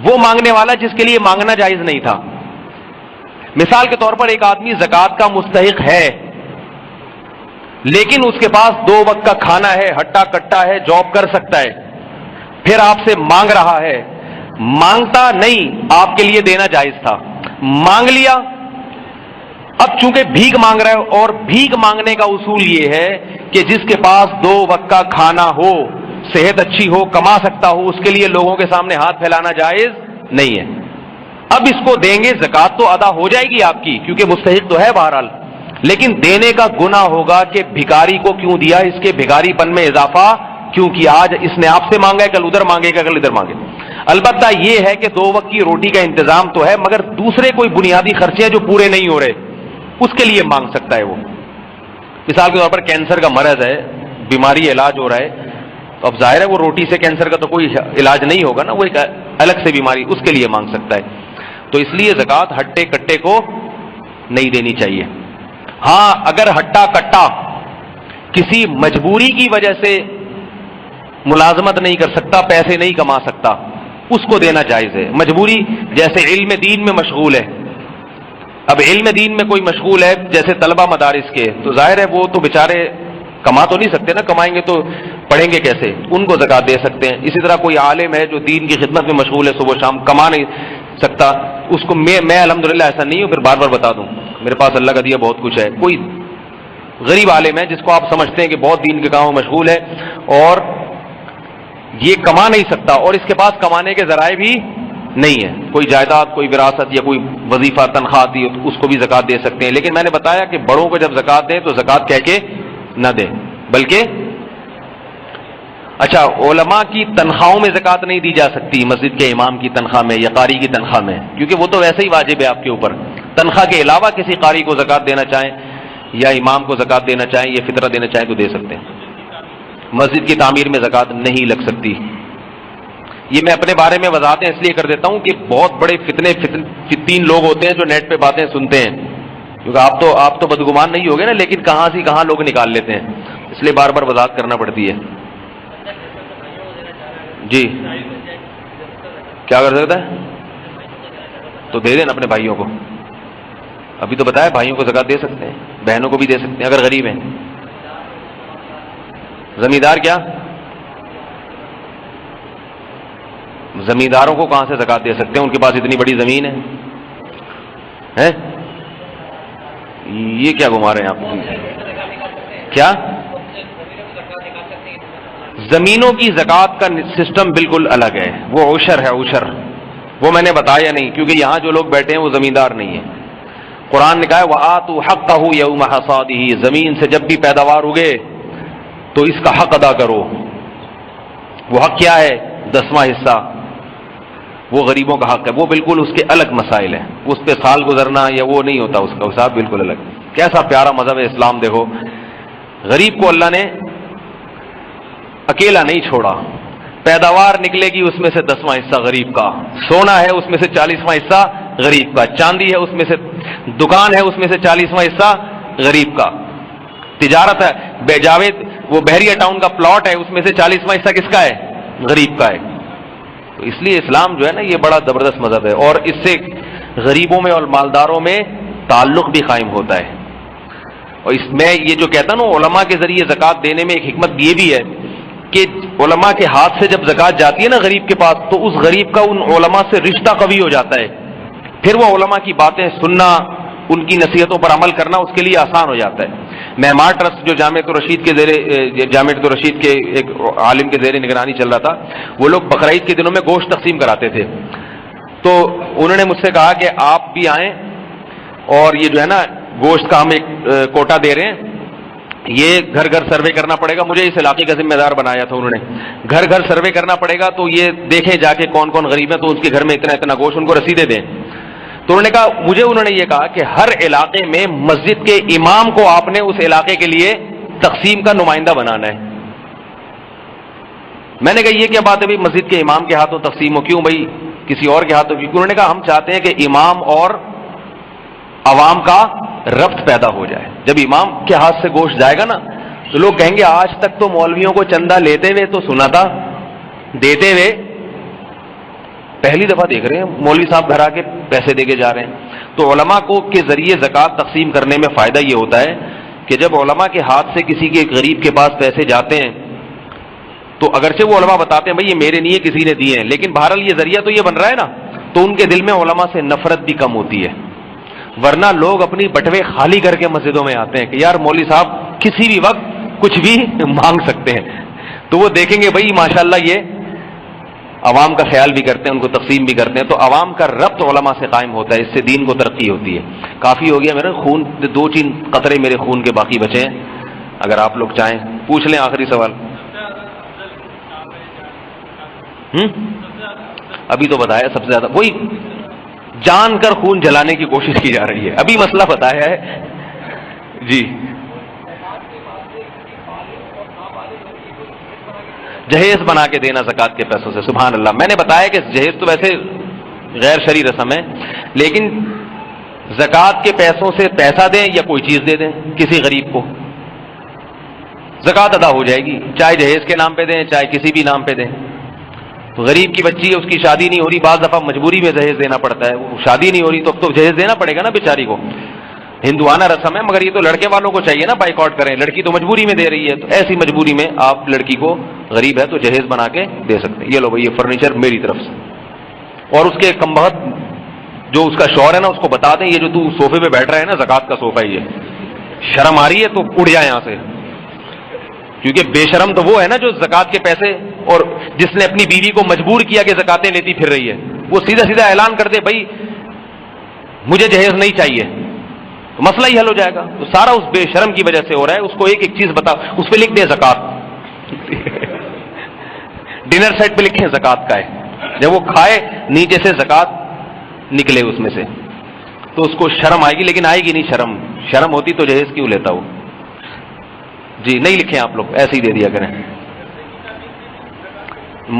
وہ مانگنے والا جس کے لیے مانگنا جائز نہیں تھا. مثال کے طور پر ایک آدمی زکوٰۃ کا مستحق ہے, لیکن اس کے پاس 2 وقت کا کھانا ہے, ہٹا کٹا ہے, جاب کر سکتا ہے, پھر آپ سے مانگ رہا ہے. مانگتا نہیں, آپ کے لیے دینا جائز تھا, مانگ لیا. اب چونکہ بھیک مانگ رہا ہے, اور بھیک مانگنے کا اصول یہ ہے کہ جس کے پاس 2 وقت کا کھانا ہو, صحت اچھی ہو, کما سکتا ہو, اس کے لیے لوگوں کے سامنے ہاتھ پھیلانا جائز نہیں ہے. اب اس کو دیں گے, زکوٰۃ تو ادا ہو جائے گی آپ کی, کیونکہ مستحق تو ہے بہرحال, لیکن دینے کا گناہ ہوگا کہ بھکاری کو کیوں دیا, اس کے بھکاری پن میں اضافہ کیوں کیا. آج اس نے آپ سے مانگا ہے, کل ادھر مانگے گا, کل ادھر مانگے. البتہ یہ ہے کہ 2 وقت کی روٹی کا انتظام تو ہے, مگر دوسرے کوئی بنیادی خرچے جو پورے نہیں ہو رہے, اس کے لیے مانگ سکتا ہے وہ. مثال کے طور پر کینسر کا مرض ہے, بیماری علاج ہو رہا ہے, تو اب ظاہر ہے وہ روٹی سے کینسر کا تو کوئی علاج نہیں ہوگا نا, وہ ایک الگ سے بیماری, اس کے لیے مانگ سکتا ہے. تو اس لیے زکوٰۃ ہٹے کٹے کو نہیں دینی چاہیے. ہاں اگر ہٹا کٹا کسی مجبوری کی وجہ سے ملازمت نہیں کر سکتا, پیسے نہیں کما سکتا, اس کو دینا جائز ہے. مجبوری جیسے علم دین میں مشغول ہے, اب علم دین میں کوئی مشغول ہے جیسے طلبہ مدارس کے, تو ظاہر ہے وہ تو بیچارے کما تو نہیں سکتے نا, کمائیں گے تو پڑھیں گے کیسے, ان کو زکوٰۃ دے سکتے ہیں. اسی طرح کوئی عالم ہے جو دین کی خدمت میں مشغول ہے, صبح شام کما نہیں سکتا, اس کو میں الحمدللہ ایسا نہیں ہوں, پھر بار بار بتا دوں, میرے پاس اللہ کا دیا بہت کچھ ہے. کوئی غریب عالم ہے جس کو آپ سمجھتے ہیں کہ بہت دین کے کاموں میں مشغول ہے اور یہ کما نہیں سکتا, اور اس کے پاس کمانے کے ذرائع بھی نہیں ہے, کوئی جائیداد, کوئی وراثت یا کوئی وظیفہ تنخواہ دی, اس کو بھی زکوٰۃ دے سکتے ہیں. لیکن میں نے بتایا کہ بڑوں کو جب زکوٰۃ دیں تو زکوٰۃ کہہ کے نہ دیں, بلکہ اچھا علماء کی تنخواہوں میں زکوٰۃ نہیں دی جا سکتی, مسجد کے امام کی تنخواہ میں یا قاری کی تنخواہ میں, کیونکہ وہ تو ویسے ہی واجب ہے آپ کے اوپر. تنخواہ کے علاوہ کسی قاری کو زکوٰۃ دینا چاہیں یا امام کو زکوٰۃ دینا چاہیں یا فطرہ دینا چاہیں تو دے سکتے ہیں. مسجد کی تعمیر میں زکوٰۃ نہیں لگ سکتی. یہ میں اپنے بارے میں وضاحتیں اس لیے کر دیتا ہوں کہ بہت بڑے فتین لوگ ہوتے ہیں جو نیٹ پہ باتیں سنتے ہیں, کیونکہ آپ تو بدگمان نہیں ہوگے نا, لیکن کہاں سے کہاں لوگ نکال لیتے ہیں, اس لیے بار بار وضاحت کرنا پڑتی ہے. جی کیا کر سکتا ہے, تو دے دیں اپنے بھائیوں کو. ابھی تو بتایا بھائیوں کو زکوٰۃ دے سکتے ہیں, بہنوں کو بھی دے سکتے ہیں اگر غریب ہیں. زمیندار کیا, زمینداروں کو کہاں سے زکوٰۃ دے سکتے ہیں, ان کے پاس اتنی بڑی زمین ہے. یہ کیا گھما رہے ہیں آپ, کیا زمینوں کی زکوٰۃ کا سسٹم بالکل الگ ہے, وہ عشر ہے, عشر وہ میں نے بتایا نہیں, کیونکہ یہاں جو لوگ بیٹھے ہیں وہ زمیندار نہیں ہیں. قرآن نے کہا ہے وَآتُوا حَقَّهُ يَوْمَ حَصَادِهِ, زمین سے جب بھی پیداوار اگے تو اس کا حق ادا کرو. وہ حق کیا ہے؟ 10واں حصہ, وہ غریبوں کا حق ہے. وہ بالکل اس کے الگ مسائل ہیں, اس پہ سال گزرنا یا وہ نہیں ہوتا, اس کا حساب بالکل الگ. کیسا پیارا مذہب ہے اسلام, دیکھو غریب کو اللہ نے اکیلا نہیں چھوڑا. پیداوار نکلے گی اس میں سے 10واں حصہ غریب کا, سونا ہے اس میں سے 40واں حصہ غریب کا, چاندی ہے اس میں سے, دکان ہے اس میں سے 40واں حصہ غریب کا, تجارت ہے جاوید وہ بحریہ ٹاؤن کا پلاٹ ہے اس میں سے 40واں حصہ کس کا ہے؟ غریب کا ہے. تو اس لیے اسلام جو ہے نا یہ بڑا زبردست مذہب ہے, اور اس سے غریبوں میں اور مالداروں میں تعلق بھی قائم ہوتا ہے. اور اس میں یہ جو کہتا نا علماء کے ذریعے زکوٰۃ دینے میں ایک حکمت یہ بھی ہے کہ علماء کے ہاتھ سے جب زکوٰۃ جاتی ہے نا غریب کے پاس, تو اس غریب کا ان علماء سے رشتہ قوی ہو جاتا ہے. پھر وہ علماء کی باتیں سننا, ان کی نصیحتوں پر عمل کرنا اس کے لیے آسان ہو جاتا ہے. معمار ٹرسٹ جو جامعۃ الرشید کے ایک عالم کے زیر نگرانی چل رہا تھا، وہ لوگ بقرعید کے دنوں میں گوشت تقسیم کراتے تھے. تو انہوں نے مجھ سے کہا کہ آپ بھی آئیں اور یہ جو ہے نا گوشت کا ہم ایک کوٹا دے رہے ہیں، یہ گھر گھر سروے کرنا پڑے گا. مجھے اس علاقے کا ذمہ دار بنایا تھا انہوں نے. گھر گھر سروے کرنا پڑے گا تو یہ دیکھیں جا کے کون کون غریب ہیں، تو ان کے گھر میں اتنا اتنا گوشت، ان کو رسیدیں دیں. تو انہوں نے کہا، انہوں نے یہ کہا کہ ہر علاقے میں مسجد کے امام کو آپ نے اس علاقے کے لیے تقسیم کا نمائندہ بنانا ہے. میں نے کہا یہ کیا بات ہے بھائی، مسجد کے امام کے ہاتھوں تقسیم ہو، کیوں بھائی کسی اور کے ہاتھوں؟ کیوں؟ انہوں نے کہا ہم چاہتے ہیں کہ امام اور عوام کا ربط پیدا ہو جائے. جب امام کے ہاتھ سے گوشت جائے گا نا تو لوگ کہیں گے آج تک تو مولویوں کو چندہ لیتے ہوئے تو سنا تھا، دیتے ہوئے پہلی دفعہ دیکھ رہے ہیں مولوی صاحب گھر آ کے پیسے دے کے جا رہے ہیں. تو علماء کو کے ذریعے زکوٰۃ تقسیم کرنے میں فائدہ یہ ہوتا ہے کہ جب علماء کے ہاتھ سے کسی کے غریب کے پاس پیسے جاتے ہیں تو اگرچہ وہ علماء بتاتے ہیں بھائی یہ میرے نہیں ہے، کسی نے دیے ہیں، لیکن بہرحال یہ ذریعہ تو یہ بن رہا ہے نا، تو ان کے دل میں علماء سے نفرت بھی کم ہوتی ہے. ورنہ لوگ اپنی بٹوے خالی کر کے مسجدوں میں آتے ہیں کہ یار مولوی صاحب کسی بھی وقت کچھ بھی مانگ سکتے ہیں. تو وہ دیکھیں گے بھائی ماشاءاللہ یہ عوام کا خیال بھی کرتے ہیں، ان کو تقسیم بھی کرتے ہیں، تو عوام کا ربط علماء سے قائم ہوتا ہے، اس سے دین کو ترقی ہوتی ہے. کافی ہو گیا میرا خون، 2-3 قطرے میرے خون کے باقی بچے ہیں، اگر آپ لوگ چاہیں پوچھ لیں. آخری سوال ابھی تو بتایا سب سے زیادہ وہی جان کر خون جلانے کی کوشش کی جا رہی ہے. ابھی مسئلہ بتایا ہے جی. جہیز بنا کے دینا زکوٰۃ کے پیسوں سے، سبحان اللہ. میں نے بتایا کہ جہیز تو ویسے غیر شرعی رسم ہے، لیکن زکوٰۃ کے پیسوں سے پیسہ دیں یا کوئی چیز دے دیں کسی غریب کو، زکوٰۃ ادا ہو جائے گی، چاہے جہیز کے نام پہ دیں چاہے کسی بھی نام پہ دیں. تو غریب کی بچی ہے، اس کی شادی نہیں ہو رہی، بعض دفعہ مجبوری میں جہیز دینا پڑتا ہے، وہ شادی نہیں ہو رہی تو اب تو جہیز دینا پڑے گا نا بیچاری کو. ہندوانہ رسم ہے، مگر یہ تو لڑکے والوں کو چاہیے نا بائیکاٹ کریں، لڑکی تو مجبوری میں دے رہی ہے، تو ایسی مجبوری میں آپ لڑکی کو غریب ہے تو جہیز بنا کے دے سکتے ہیں. یہ لو بھائی یہ فرنیچر میری طرف سے. اور اس کے کمبخت جو اس کا شوہر ہے نا اس کو بتا دیں یہ جو تو صوفے پہ بیٹھ رہا ہے نا زکوٰۃ کا صوفہ ہی ہے، شرم آ رہی ہے تو اڑ جائے یہاں سے. کیونکہ بے شرم تو وہ ہے نا جو زکوٰۃ کے پیسے، اور جس نے اپنی بیوی کو مجبور کیا کہ زکاتیں لیتی پھر رہی ہے، وہ سیدھا سیدھا اعلان کر دے بھائی مجھے جہیز نہیں چاہیے، تو مسئلہ ہی حل ہو جائے گا. تو سارا اس بے شرم کی وجہ سے ہو رہا ہے. اس کو ایک ایک چیز بتا، اس پہ لکھ دیں زکوٰۃ، ڈنر سیٹ پہ لکھیں زکوٰۃ کا ہے، جب وہ کھائے نیچے سے زکوٰۃ نکلے اس میں سے تو اس کو شرم آئے گی. لیکن آئے گی نہیں شرم، شرم ہوتی تو جہیز کیوں لیتا وہ. جی نہیں لکھیں آپ لوگ، ایسے ہی دے دیا کریں.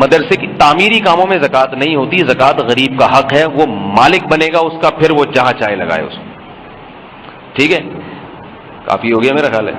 مدرسے کی تعمیری کاموں میں زکوٰۃ نہیں ہوتی، زکوٰۃ غریب کا حق ہے، وہ مالک بنے گا اس کا، پھر وہ جہاں چاہے لگائے اس کو. ٹھیک ہے، کافی ہو گیا میرا خیال ہے.